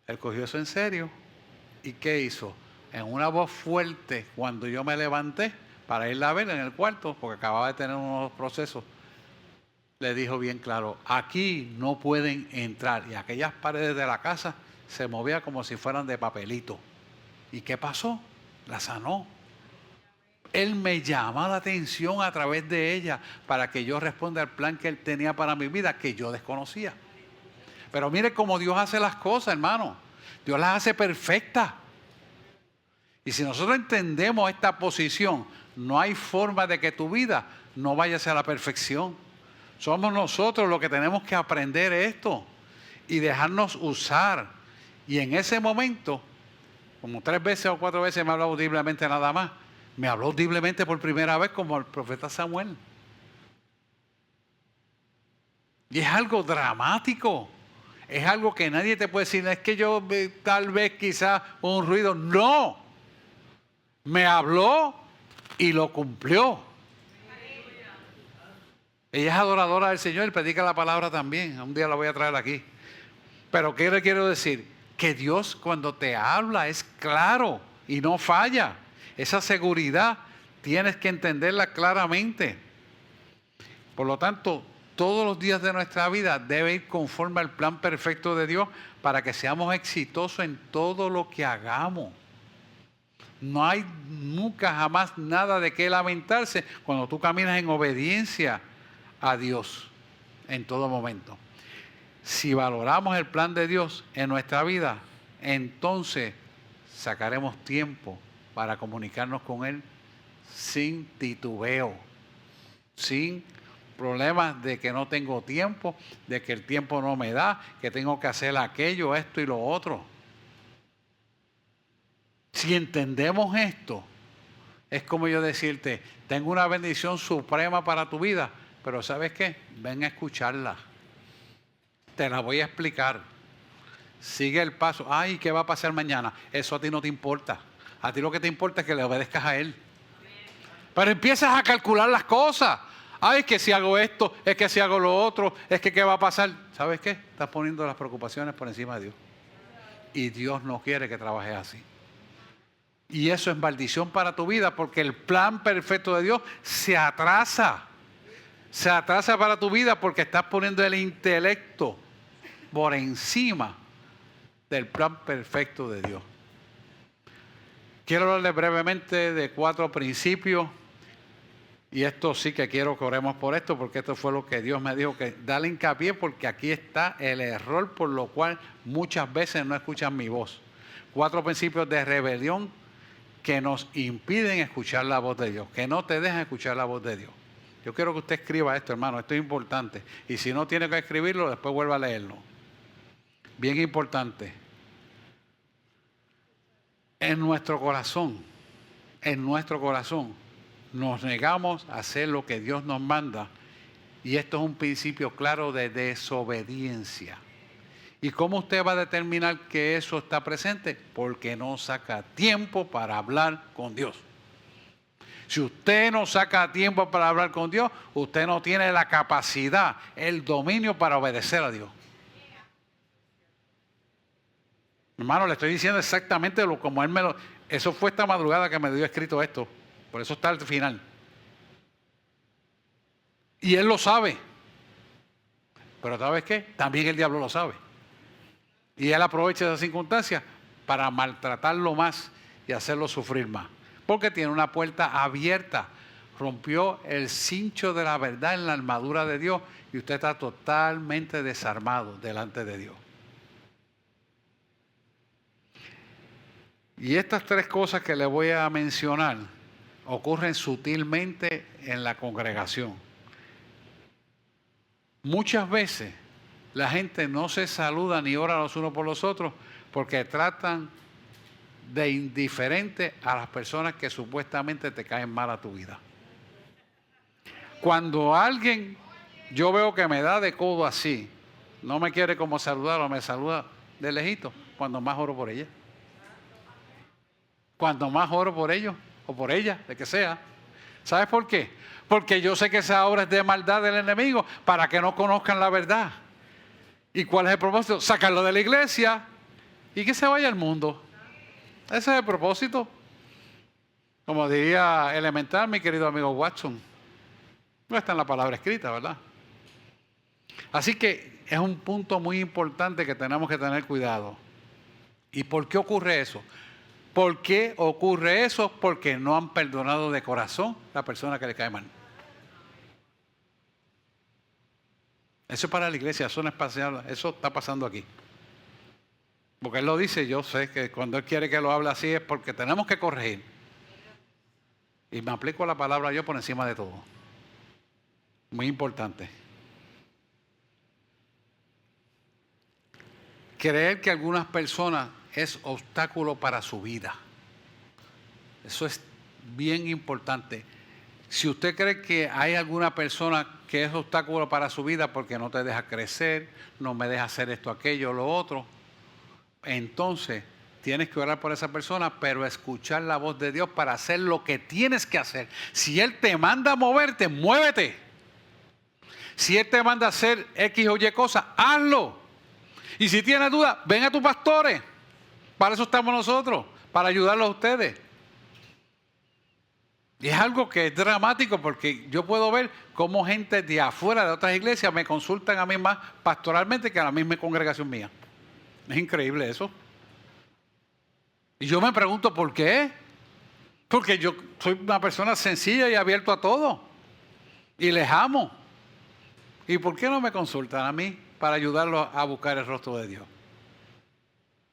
Él cogió eso en serio. ¿Y qué hizo? En una voz fuerte, cuando yo me levanté para irla a ver en el cuarto, porque acababa de tener unos procesos, le dijo bien claro, aquí no pueden entrar. Y aquellas paredes de la casa se movían como si fueran de papelito. ¿Y qué pasó? La sanó. Él me llama la atención a través de ella para que yo responda al plan que Él tenía para mi vida, que yo desconocía. Pero mire cómo Dios hace las cosas, hermano. Dios las hace perfectas. Y si nosotros entendemos esta posición, no hay forma de que tu vida no vaya hacia la perfección. Somos nosotros los que tenemos que aprender esto y dejarnos usar. Y en ese momento, como 3 veces o 4 veces me ha hablado audiblemente nada más. Me habló audiblemente por primera vez como el profeta Samuel. Y es algo dramático. Es algo que nadie te puede decir, es que yo tal vez quizás un ruido. No. Me habló y lo cumplió. Ella es adoradora del Señor y predica la palabra también. Un día la voy a traer aquí. Pero ¿qué le quiero decir? Que Dios cuando te habla es claro y no falla. Esa seguridad tienes que entenderla claramente. Por lo tanto, todos los días de nuestra vida debe ir conforme al plan perfecto de Dios para que seamos exitosos en todo lo que hagamos. No hay nunca jamás nada de qué lamentarse cuando tú caminas en obediencia a Dios en todo momento. Si valoramos el plan de Dios en nuestra vida, entonces sacaremos tiempo para comunicarnos con Él sin titubeo, sin problemas de que no tengo tiempo, de que el tiempo no me da, que tengo que hacer aquello, esto y lo otro. Si entendemos esto, es como yo decirte, tengo una bendición suprema para tu vida, pero ¿sabes qué? Ven a escucharla. Te la voy a explicar. Sigue el paso. Ay, ¿qué va a pasar mañana? Eso a ti no te importa. A ti lo que te importa es que le obedezcas a Él. Pero empiezas a calcular las cosas. Ay, es que si hago esto, es que si hago lo otro, es que ¿qué va a pasar? ¿Sabes qué? Estás poniendo las preocupaciones por encima de Dios. Y Dios no quiere que trabajes así. Y eso es maldición para tu vida porque el plan perfecto de Dios se atrasa. Se atrasa para tu vida porque estás poniendo el intelecto por encima del plan perfecto de Dios. Quiero hablarles brevemente de 4 principios Y esto sí que quiero que oremos por esto, porque esto fue lo que Dios me dijo, que dale hincapié, porque aquí está el error por lo cual muchas veces no escuchan mi voz. 4 principios de rebelión que nos impiden escuchar la voz de Dios, que no te dejan escuchar la voz de Dios. Yo quiero que usted escriba esto, hermano, esto es importante. Y si no tiene que escribirlo, después vuelva a leerlo. Bien importante. En nuestro corazón, nos negamos a hacer lo que Dios nos manda. Y esto es un principio claro de desobediencia. ¿Y cómo usted va a determinar que eso está presente? Porque no saca tiempo para hablar con Dios. Si usted no saca tiempo para hablar con Dios, usted no tiene la capacidad, el dominio para obedecer a Dios. Hermano, le estoy diciendo exactamente como él me lo... Eso fue esta madrugada que me dio escrito esto. Por eso está al final. Y él lo sabe. Pero ¿sabes qué? También el diablo lo sabe. Y él aprovecha esa circunstancia para maltratarlo más y hacerlo sufrir más. Porque tiene una puerta abierta. Rompió el cincho de la verdad en la armadura de Dios y usted está totalmente desarmado delante de Dios. Y estas 3 cosas que le voy a mencionar ocurren sutilmente en la congregación. Muchas veces la gente no se saluda ni ora los unos por los otros porque tratan de indiferente a las personas que supuestamente te caen mal a tu vida. Cuando alguien, yo veo que me da de codo así, no me quiere como saludar o me saluda de lejito, cuando más oro por ella. Cuando más oro por ellos o por ella, de que sea. ¿Sabes por qué? Porque yo sé que esa obra es de maldad del enemigo para que no conozcan la verdad. ¿Y cuál es el propósito? Sacarlo de la iglesia y que se vaya al mundo. Ese es el propósito. Como diría elemental mi querido amigo Watson. No está en la palabra escrita, ¿verdad? Así que es un punto muy importante que tenemos que tener cuidado. ¿Y por qué ocurre eso? ¿Por qué ocurre eso? Porque no han perdonado de corazón a la persona que le cae mal. Eso es para la iglesia, eso no es para, eso está pasando aquí. Porque él lo dice, yo sé que cuando él quiere que lo hable así es porque tenemos que corregir. Y me aplico la palabra yo por encima de todo. Muy importante. Creer que algunas personas es obstáculo para su vida. Eso es bien importante. Si usted cree que hay alguna persona que es obstáculo para su vida porque no te deja crecer, no me deja hacer esto, aquello, lo otro, entonces tienes que orar por esa persona, pero escuchar la voz de Dios para hacer lo que tienes que hacer. Si Él te manda a moverte, muévete. Si Él te manda a hacer X o Y cosas, hazlo. Y si tienes dudas, ven a tus pastores. Para eso estamos nosotros, para ayudarlos a ustedes. Y es algo que es dramático porque yo puedo ver cómo gente de afuera de otras iglesias me consultan a mí más pastoralmente que a la misma congregación mía. Es increíble eso. Y yo me pregunto ¿por qué? Porque yo soy una persona sencilla y abierto a todo. Y les amo. ¿Y por qué no me consultan a mí para ayudarlos a buscar el rostro de Dios?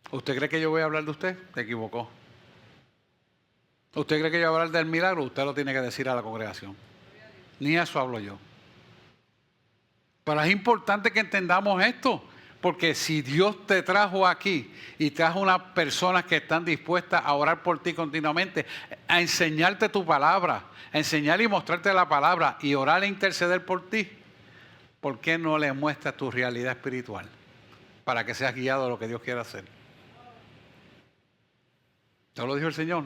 ¿Usted cree que yo voy a hablar de usted? Se equivocó. ¿Usted cree que yo voy a hablar del milagro? Usted lo tiene que decir a la congregación. Ni eso hablo yo. Pero es importante que entendamos esto. Porque si Dios te trajo aquí y trajo unas personas que están dispuestas a orar por ti continuamente, a enseñarte tu palabra, a enseñar y mostrarte la palabra y orar e interceder por ti, ¿por qué no le muestras tu realidad espiritual? Para que seas guiado a lo que Dios quiere hacer. ¿Ya lo dijo el Señor?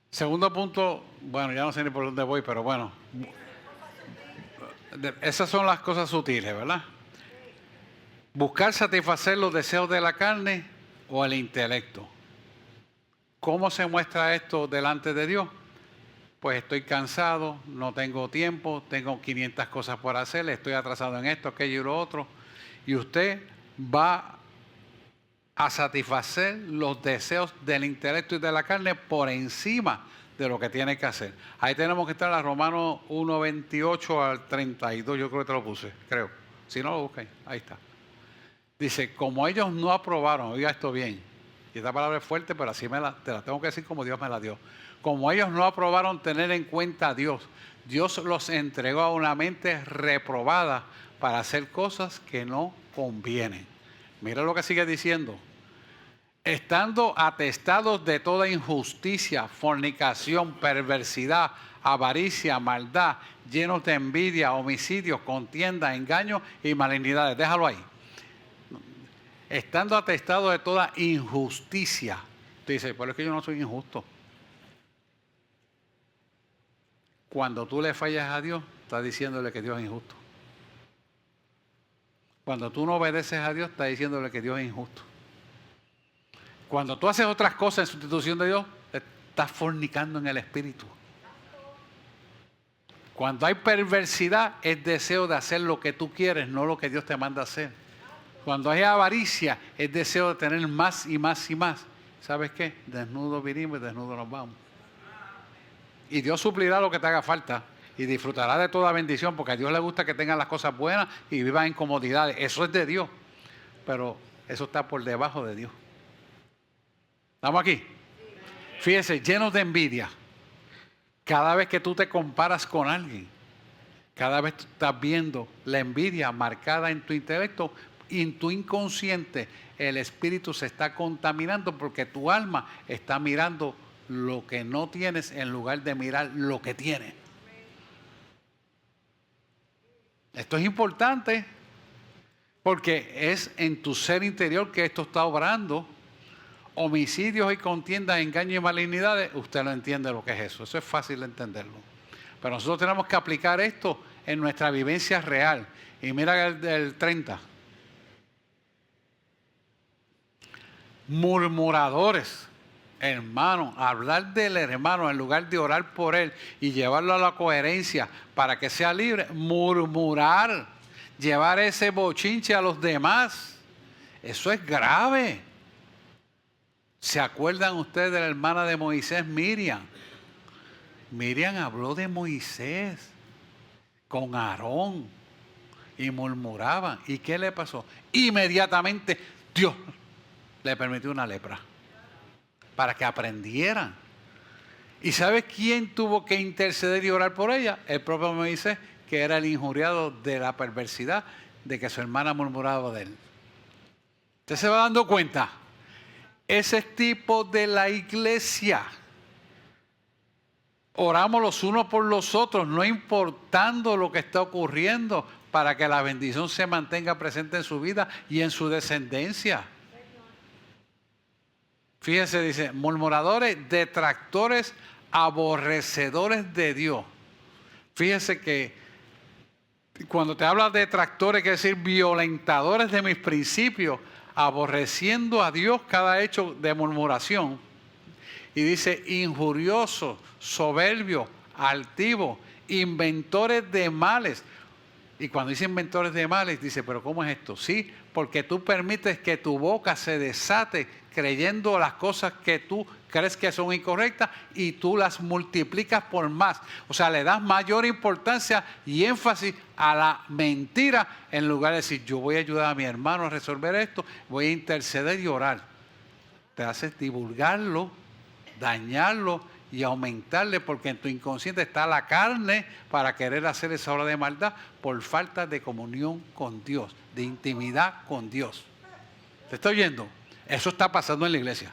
Segundo punto, bueno, ya no sé ni por dónde voy, pero bueno. Esas son las cosas sutiles, ¿verdad? Buscar satisfacer los deseos de la carne o el intelecto. ¿Cómo se muestra esto delante de Dios? Pues estoy cansado, no tengo tiempo, tengo 500 cosas por hacer, estoy atrasado en esto, aquello y lo otro. Y usted va a satisfacer los deseos del intelecto y de la carne por encima de lo que tiene que hacer. Ahí tenemos que estar a Romanos 1:28 al 32, yo creo que te lo puse, creo. Si no lo busqué, ahí está. Dice, como ellos no aprobaron, oiga esto bien, y esta palabra es fuerte, pero así te la tengo que decir como Dios me la dio. Como ellos no aprobaron tener en cuenta a Dios, Dios los entregó a una mente reprobada para hacer cosas que no convienen. Mira lo que sigue diciendo. Estando atestados de toda injusticia, fornicación, perversidad, avaricia, maldad, llenos de envidia, homicidios, contienda, engaños y malignidades. Déjalo ahí. Estando atestados de toda injusticia. Tú dices, pero es que yo no soy injusto. Cuando tú le fallas a Dios, estás diciéndole que Dios es injusto. Cuando tú no obedeces a Dios, estás diciéndole que Dios es injusto. Cuando tú haces otras cosas en sustitución de Dios, estás fornicando en el espíritu. Cuando hay perversidad, es deseo de hacer lo que tú quieres, no lo que Dios te manda hacer. Cuando hay avaricia, es deseo de tener más y más y más. ¿Sabes qué? Desnudo vinimos y desnudo nos vamos. Y Dios suplirá lo que te haga falta y disfrutará de toda bendición, porque a Dios le gusta que tengan las cosas buenas y vivan en comodidades. Eso es de Dios, pero eso está por debajo de Dios. ¿Estamos aquí? Fíjese, llenos de envidia. Cada vez que tú te comparas con alguien, cada vez tú estás viendo la envidia marcada en tu intelecto, en tu inconsciente, el espíritu se está contaminando porque tu alma está mirando lo que no tienes en lugar de mirar lo que tienes. Esto es importante porque es en tu ser interior que esto está obrando. Homicidios y contiendas, engaños y malignidades, usted no entiende lo que es eso. Eso es fácil de entenderlo. Pero nosotros tenemos que aplicar esto en nuestra vivencia real. Y mira el 30. Murmuradores, hermanos, hablar del hermano en lugar de orar por él y llevarlo a la coherencia para que sea libre. Murmurar, llevar ese bochinche a los demás. Eso es grave. ¿Se acuerdan ustedes de la hermana de Moisés, Miriam? Miriam habló de Moisés con Aarón y murmuraban. ¿Y qué le pasó? Inmediatamente Dios le permitió una lepra para que aprendieran. ¿Y sabes quién tuvo que interceder y orar por ella? El propio Moisés, que era el injuriado de la perversidad de que su hermana murmuraba de él. Usted se va dando cuenta. Ese tipo de la iglesia. Oramos los unos por los otros, no importando lo que está ocurriendo, para que la bendición se mantenga presente en su vida y en su descendencia. Fíjese, dice, murmuradores, detractores, aborrecedores de Dios. Fíjese que cuando te habla de detractores, quiere decir violentadores de mis principios, aborreciendo a Dios cada hecho de murmuración. Y dice injuriosos, soberbios, altivos, inventores de males. Y cuando dice inventores de males, dice, ¿pero cómo es esto? Sí, porque tú permites que tu boca se desate creyendo las cosas que tú crees que son incorrectas y tú las multiplicas por más. O sea, le das mayor importancia y énfasis a la mentira en lugar de decir, yo voy a ayudar a mi hermano a resolver esto, voy a interceder y orar. Te haces divulgarlo, dañarlo y aumentarle, porque en tu inconsciente está la carne para querer hacer esa obra de maldad por falta de comunión con Dios, de intimidad con Dios. ¿Te estoy oyendo? Eso está pasando en la iglesia.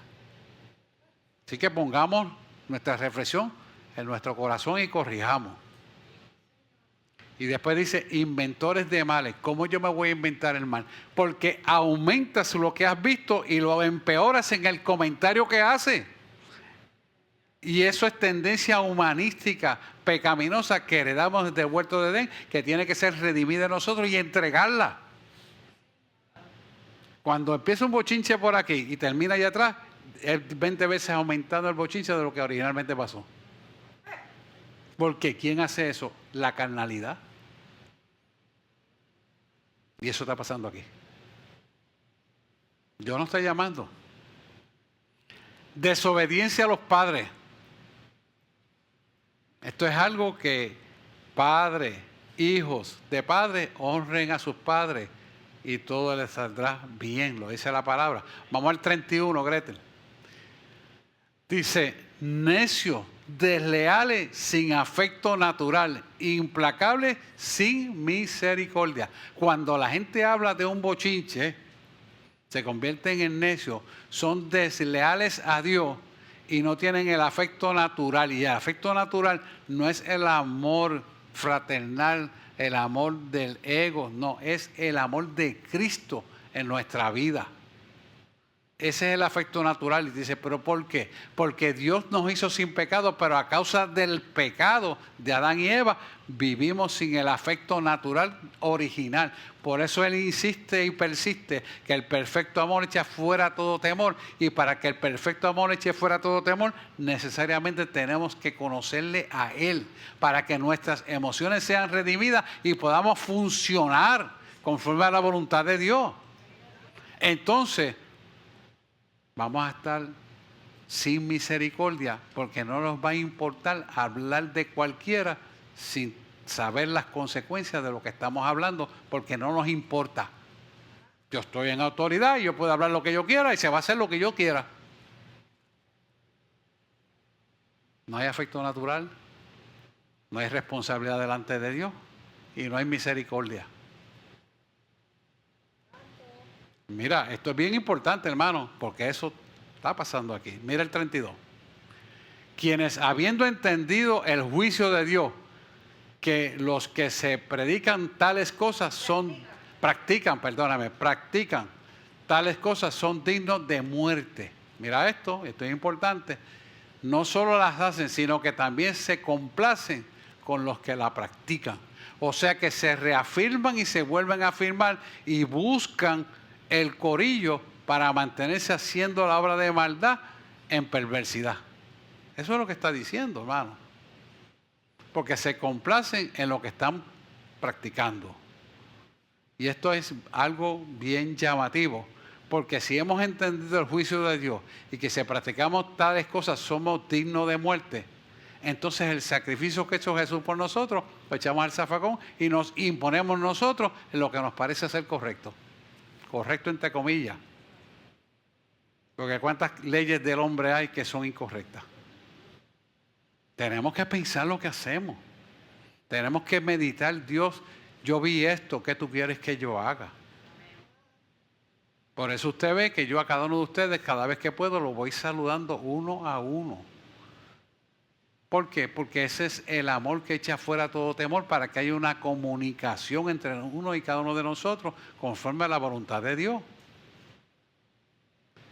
Así que pongamos nuestra reflexión en nuestro corazón y corrijamos. Y después dice, inventores de males. ¿Cómo yo me voy a inventar el mal? Porque aumentas lo que has visto y lo empeoras en el comentario que haces. Y eso es tendencia humanística, pecaminosa, que heredamos desde el huerto de Edén, que tiene que ser redimida de nosotros y entregarla. Cuando empieza un bochinche por aquí y termina allá atrás, es 20 veces aumentando el bochinche de lo que originalmente pasó. Porque ¿quién hace eso? La carnalidad. Y eso está pasando aquí. Dios nos está llamando. Desobediencia a los padres. Esto es algo que padres, hijos de padres, honren a sus padres y todo les saldrá bien, lo dice la palabra. Vamos al 31, Gretel. Dice, necios, desleales, sin afecto natural, implacables, sin misericordia. Cuando la gente habla de un bochinche, se convierten en necios, son desleales a Dios y no tienen el afecto natural. Y el afecto natural no es el amor fraternal, el amor del ego, no, es el amor de Cristo en nuestra vida. Ese es el afecto natural. Y dice, ¿pero por qué? Porque Dios nos hizo sin pecado, pero a causa del pecado de Adán y Eva, vivimos sin el afecto natural original. Por eso Él insiste y persiste que el perfecto amor echa fuera todo temor. Y para que el perfecto amor eche fuera todo temor, necesariamente tenemos que conocerle a Él, para que nuestras emociones sean redimidas y podamos funcionar conforme a la voluntad de Dios. Entonces, vamos a estar sin misericordia porque no nos va a importar hablar de cualquiera sin saber las consecuencias de lo que estamos hablando, porque no nos importa. Yo estoy en autoridad y yo puedo hablar lo que yo quiera y se va a hacer lo que yo quiera. No hay afecto natural, no hay responsabilidad delante de Dios y no hay misericordia. Mira, esto es bien importante, hermano, porque eso está pasando aquí. Mira el 32. Quienes, habiendo entendido el juicio de Dios, que los que se predican tales cosas practican tales cosas son dignos de muerte. Mira esto es importante. No solo las hacen, sino que también se complacen con los que la practican. O sea que se reafirman y se vuelven a afirmar y buscan el corillo para mantenerse haciendo la obra de maldad en perversidad. Eso es lo que está diciendo, hermano. Porque se complacen en lo que están practicando. Y esto es algo bien llamativo, porque si hemos entendido el juicio de Dios y que si practicamos tales cosas somos dignos de muerte, entonces el sacrificio que hizo Jesús por nosotros, lo echamos al zafacón y nos imponemos nosotros en lo que nos parece ser correcto. Correcto entre comillas. Porque cuántas leyes del hombre hay que son incorrectas. Tenemos que pensar lo que hacemos. Tenemos que meditar, Dios, yo vi esto, ¿qué tú quieres que yo haga? Por eso usted ve que yo a cada uno de ustedes, cada vez que puedo, lo voy saludando uno a uno. ¿Por qué? Porque ese es el amor que echa fuera todo temor, para que haya una comunicación entre uno y cada uno de nosotros conforme a la voluntad de Dios.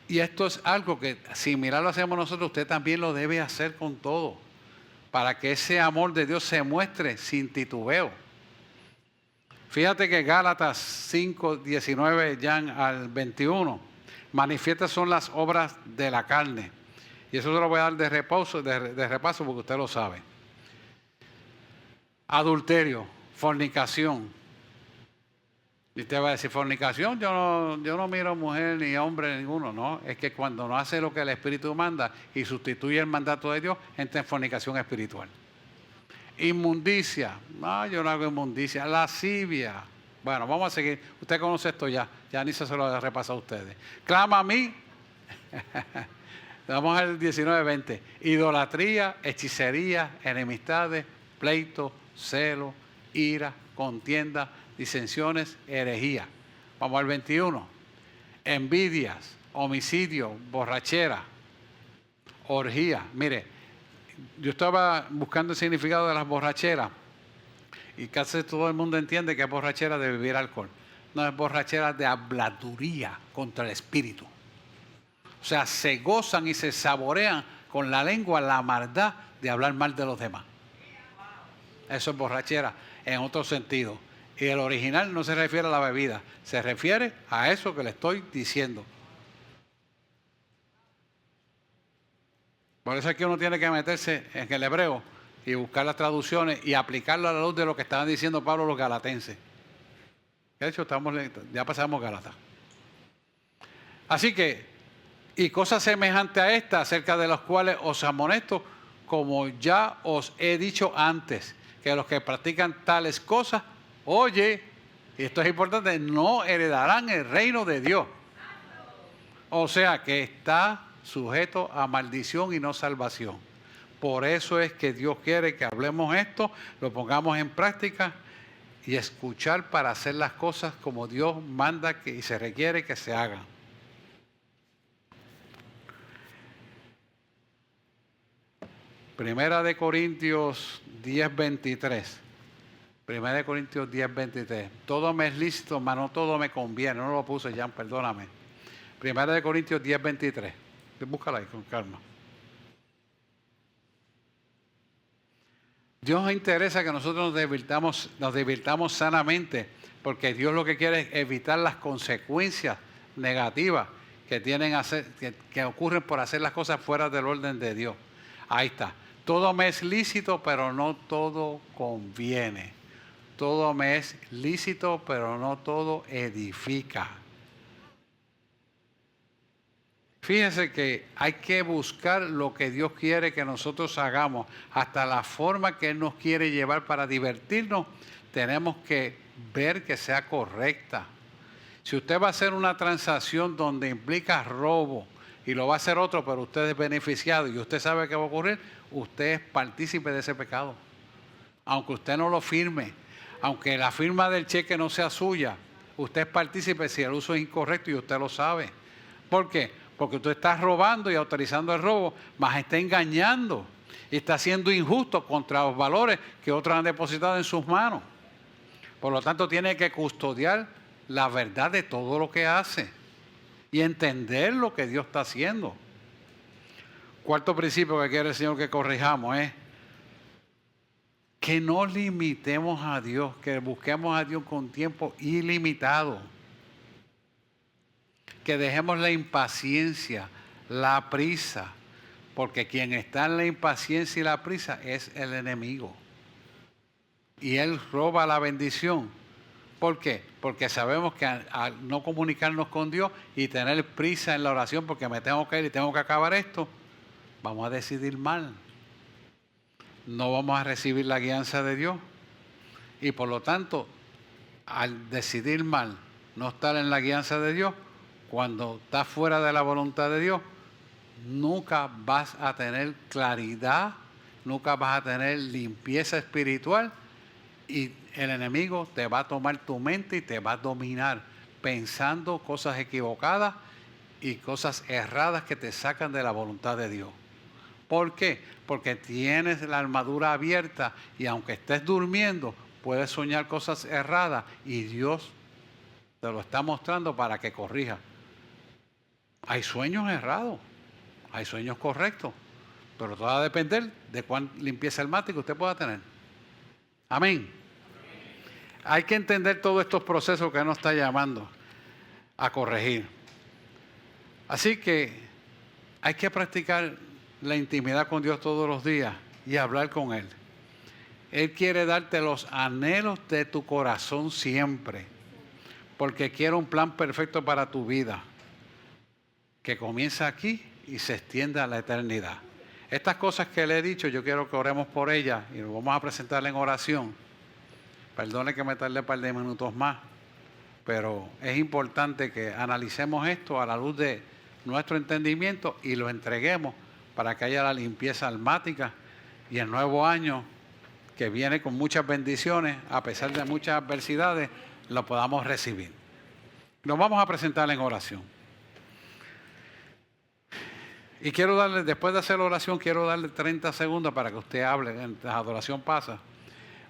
Y esto es algo que similar lo hacemos nosotros, usted también lo debe hacer con todo, para que ese amor de Dios se muestre sin titubeo. Fíjate que Gálatas 5, 19 ya al 21, manifiestas son las obras de la carne. Y eso se lo voy a dar de repaso porque usted lo sabe. Adulterio, fornicación. Y usted va a decir, fornicación, yo no miro a mujer ni a hombre ninguno, no. Es que cuando no hace lo que el Espíritu manda y sustituye el mandato de Dios, entra en fornicación espiritual. Inmundicia, no, yo no hago inmundicia. Lascivia. Bueno, vamos a seguir. Usted conoce esto ya ni se lo he repasado a ustedes. Clama a mí. Vamos al 19-20. Idolatría, hechicería, enemistades, pleito, celo, ira, contienda, disensiones, herejía. Vamos al 21. Envidias, homicidio, borrachera, orgía. Mire, yo estaba buscando el significado de las borracheras y casi todo el mundo entiende que es borrachera de beber alcohol. No, es borrachera de habladuría contra el espíritu. O sea, se gozan y se saborean con la lengua la maldad de hablar mal de los demás. Eso es borrachera en otro sentido. Y el original no se refiere a la bebida, se refiere a eso que le estoy diciendo. Por eso es que uno tiene que meterse en el hebreo y buscar las traducciones y aplicarlo a la luz de lo que estaban diciendo Pablo los galatenses. De hecho, ya pasamos Gálatas. Así que, y cosas semejantes a esta, acerca de las cuales os amonesto, como ya os he dicho antes, que los que practican tales cosas, oye, y esto es importante, no heredarán el reino de Dios. O sea que está sujeto a maldición y no salvación. Por eso es que Dios quiere que hablemos esto, lo pongamos en práctica y escuchar para hacer las cosas como Dios manda y se requiere que se hagan. Primera de Corintios 10:23. Primera de Corintios 10:23. Todo me es lícito, mas no todo me conviene. No lo puse, Jan, perdóname. Primera de Corintios 10:23. Búscala ahí con calma. Dios nos interesa que nosotros nos divirtamos sanamente, porque Dios lo que quiere es evitar las consecuencias negativas que ocurren por hacer las cosas fuera del orden de Dios. Ahí está. Todo me es lícito, pero no todo conviene. Todo me es lícito, pero no todo edifica. Fíjense que hay que buscar lo que Dios quiere que nosotros hagamos, hasta la forma que Él nos quiere llevar para divertirnos, tenemos que ver que sea correcta. Si usted va a hacer una transacción donde implica robo y lo va a hacer otro, pero usted es beneficiado y usted sabe qué va a ocurrir, usted es partícipe de ese pecado. Aunque usted no lo firme, aunque la firma del cheque no sea suya, usted es partícipe si el uso es incorrecto y usted lo sabe. ¿Por qué? Porque usted está robando y autorizando el robo, más está engañando y está siendo injusto contra los valores que otros han depositado en sus manos. Por lo tanto, tiene que custodiar la verdad de todo lo que hace y entender lo que Dios está haciendo. Cuarto principio que quiere el Señor que corrijamos es que no limitemos a Dios, que busquemos a Dios con tiempo ilimitado. Que dejemos la impaciencia, la prisa, porque quien está en la impaciencia y la prisa es el enemigo. Y él roba la bendición. ¿Por qué? Porque sabemos que al no comunicarnos con Dios y tener prisa en la oración porque me tengo que ir y tengo que acabar esto, vamos a decidir mal. No vamos a recibir la guianza de Dios. Y por lo tanto, al decidir mal, no estar en la guianza de Dios, cuando estás fuera de la voluntad de Dios, nunca vas a tener claridad, nunca vas a tener limpieza espiritual y el enemigo te va a tomar tu mente y te va a dominar pensando cosas equivocadas y cosas erradas que te sacan de la voluntad de Dios. ¿Por qué? Porque tienes la armadura abierta y aunque estés durmiendo, puedes soñar cosas erradas y Dios te lo está mostrando para que corrija. Hay sueños errados, hay sueños correctos, pero todo va a depender de cuán limpieza almática usted pueda tener. Amén. Hay que entender todos estos procesos que nos está llamando a corregir. Así que hay que practicar la intimidad con Dios todos los días y hablar con Él. Él quiere darte los anhelos de tu corazón siempre, porque quiere un plan perfecto para tu vida, que comienza aquí y se extiende a la eternidad. Estas cosas que le he dicho, yo quiero que oremos por ellas y nos vamos a presentarle en oración. Perdone que me tarde un par de minutos más, pero es importante que analicemos esto a la luz de nuestro entendimiento y lo entreguemos para que haya la limpieza almática y el nuevo año que viene con muchas bendiciones, a pesar de muchas adversidades, lo podamos recibir. Nos vamos a presentar en oración. Y quiero darle, después de hacer la oración, quiero darle 30 segundos para que usted hable. Mientras la adoración pasa,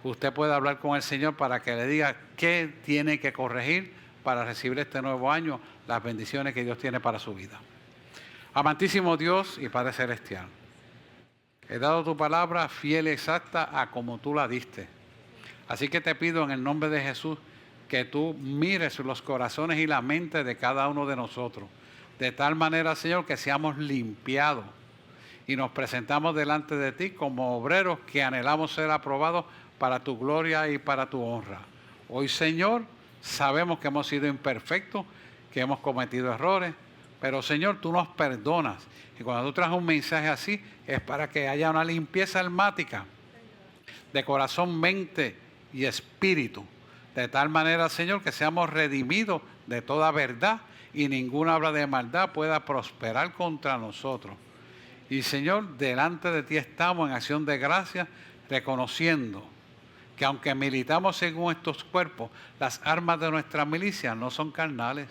usted puede hablar con el Señor para que le diga qué tiene que corregir para recibir este nuevo año, las bendiciones que Dios tiene para su vida. Amantísimo Dios y Padre Celestial, he dado tu palabra fiel y exacta a como tú la diste. Así que te pido en el nombre de Jesús que tú mires los corazones y la mente de cada uno de nosotros. De tal manera, Señor, que seamos limpiados y nos presentamos delante de ti como obreros que anhelamos ser aprobados para tu gloria y para tu honra. Hoy, Señor, sabemos que hemos sido imperfectos, que hemos cometido errores, Pero Señor, tú nos perdonas. Y cuando tú traes un mensaje así, es para que haya una limpieza almática de corazón, mente y espíritu. De tal manera, Señor, que seamos redimidos de toda verdad y ninguna obra de maldad pueda prosperar contra nosotros. Y Señor, delante de ti estamos en acción de gracias, reconociendo que aunque militamos según estos cuerpos, las armas de nuestra milicia no son carnales,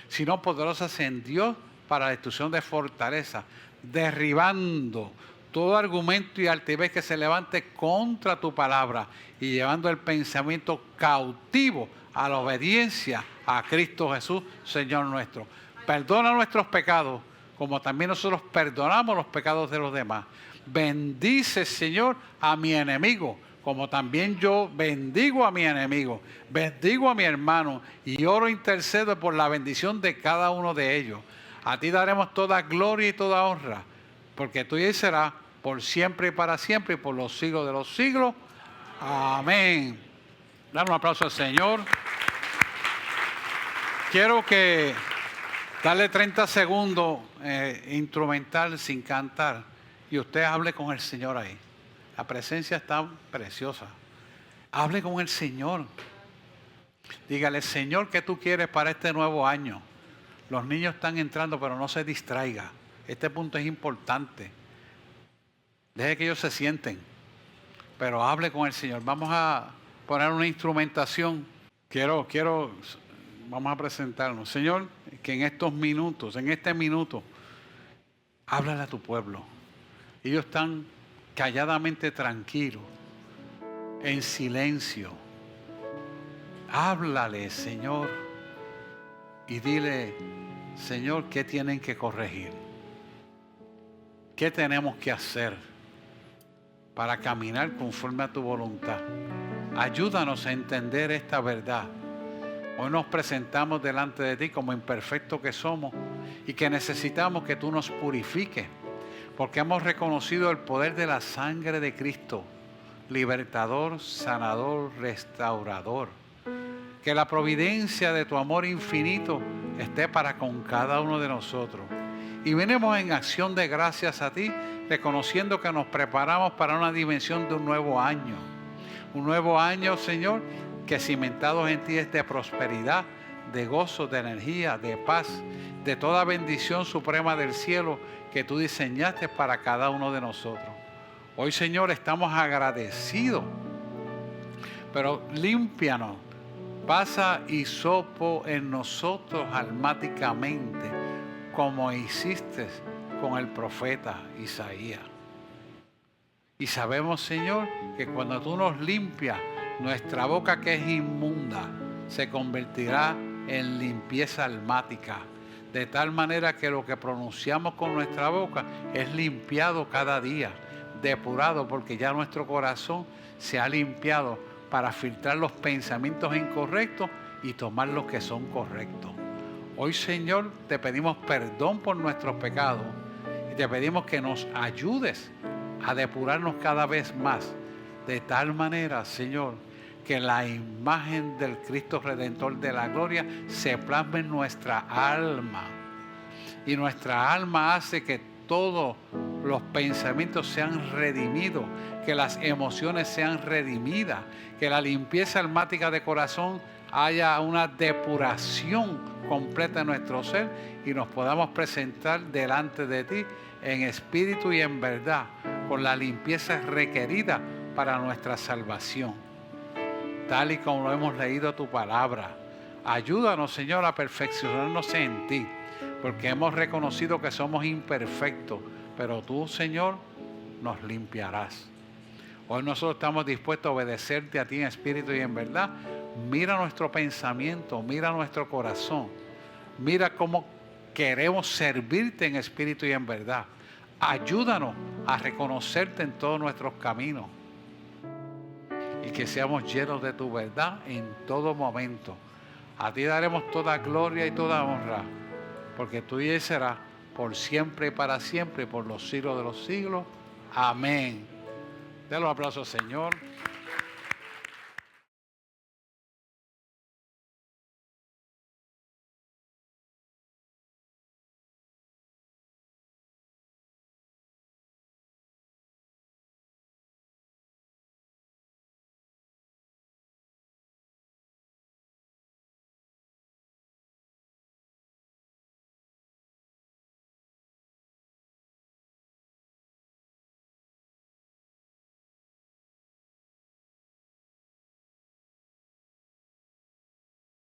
sino poderosas en Dios para la destrucción de fortaleza, derribando todo argumento y altivez que se levante contra tu palabra y llevando el pensamiento cautivo a la obediencia a Cristo Jesús, Señor nuestro. Perdona nuestros pecados, como también nosotros perdonamos los pecados de los demás. Bendice, Señor, a mi enemigo, como también yo bendigo a mi enemigo, bendigo a mi hermano y oro, intercedo por la bendición de cada uno de ellos. A ti daremos toda gloria y toda honra, porque tuya será por siempre y para siempre y por los siglos de los siglos. Amén. Dale un aplauso al Señor. Quiero que darle 30 segundos instrumental sin cantar y usted hable con el Señor ahí. La presencia está preciosa. Hable con el Señor. Dígale, Señor, ¿qué tú quieres para este nuevo año? Los niños están entrando, pero no se distraiga. Este punto es importante. Deje que ellos se sienten, pero hable con el Señor. Vamos a poner una instrumentación. Vamos a presentarnos. Señor, que en estos minutos, en este minuto, háblale a tu pueblo. Ellos están calladamente tranquilos, en silencio. Háblale, Señor, y dile, Señor, ¿qué tienen que corregir? ¿Qué tenemos que hacer para caminar conforme a tu voluntad? Ayúdanos a entender esta verdad. Hoy nos presentamos delante de ti como imperfectos que somos y que necesitamos que tú nos purifiques, porque hemos reconocido el poder de la sangre de Cristo, libertador, sanador, restaurador. Que la providencia de tu amor infinito esté para con cada uno de nosotros. Y venimos en acción de gracias a ti, reconociendo que nos preparamos para una dimensión de un nuevo año. Un nuevo año, Señor, que cimentados en ti es de prosperidad, de gozo, de energía, de paz, de toda bendición suprema del cielo que tú diseñaste para cada uno de nosotros. Hoy, Señor, estamos agradecidos, pero límpianos. Pasa hisopo en nosotros almáticamente, como hiciste con el profeta Isaías. Y sabemos, Señor, que cuando tú nos limpias, nuestra boca que es inmunda se convertirá en limpieza almática. De tal manera que lo que pronunciamos con nuestra boca es limpiado cada día, depurado, porque ya nuestro corazón se ha limpiado para filtrar los pensamientos incorrectos y tomar los que son correctos. Hoy, Señor, te pedimos perdón por nuestros pecados y te pedimos que nos ayudes a depurarnos cada vez más, de tal manera, Señor, que la imagen del Cristo Redentor de la gloria se plasme en nuestra alma. Y nuestra alma hace que todos los pensamientos sean redimidos, que las emociones sean redimidas, que la limpieza almática de corazón haya una depuración completa en nuestro ser y nos podamos presentar delante de ti en espíritu y en verdad, con la limpieza requerida para nuestra salvación. Tal y como lo hemos leído tu palabra. Ayúdanos, Señor, a perfeccionarnos en ti, porque hemos reconocido que somos imperfectos, pero tú, Señor, nos limpiarás. Hoy nosotros estamos dispuestos a obedecerte a ti en espíritu y en verdad. Mira nuestro pensamiento, mira nuestro corazón, mira cómo queremos servirte en espíritu y en verdad. Ayúdanos a reconocerte en todos nuestros caminos y que seamos llenos de tu verdad en todo momento. A ti daremos toda gloria y toda honra, porque tuya será por siempre y para siempre y por los siglos de los siglos. Amén. Den los aplausos, Señor.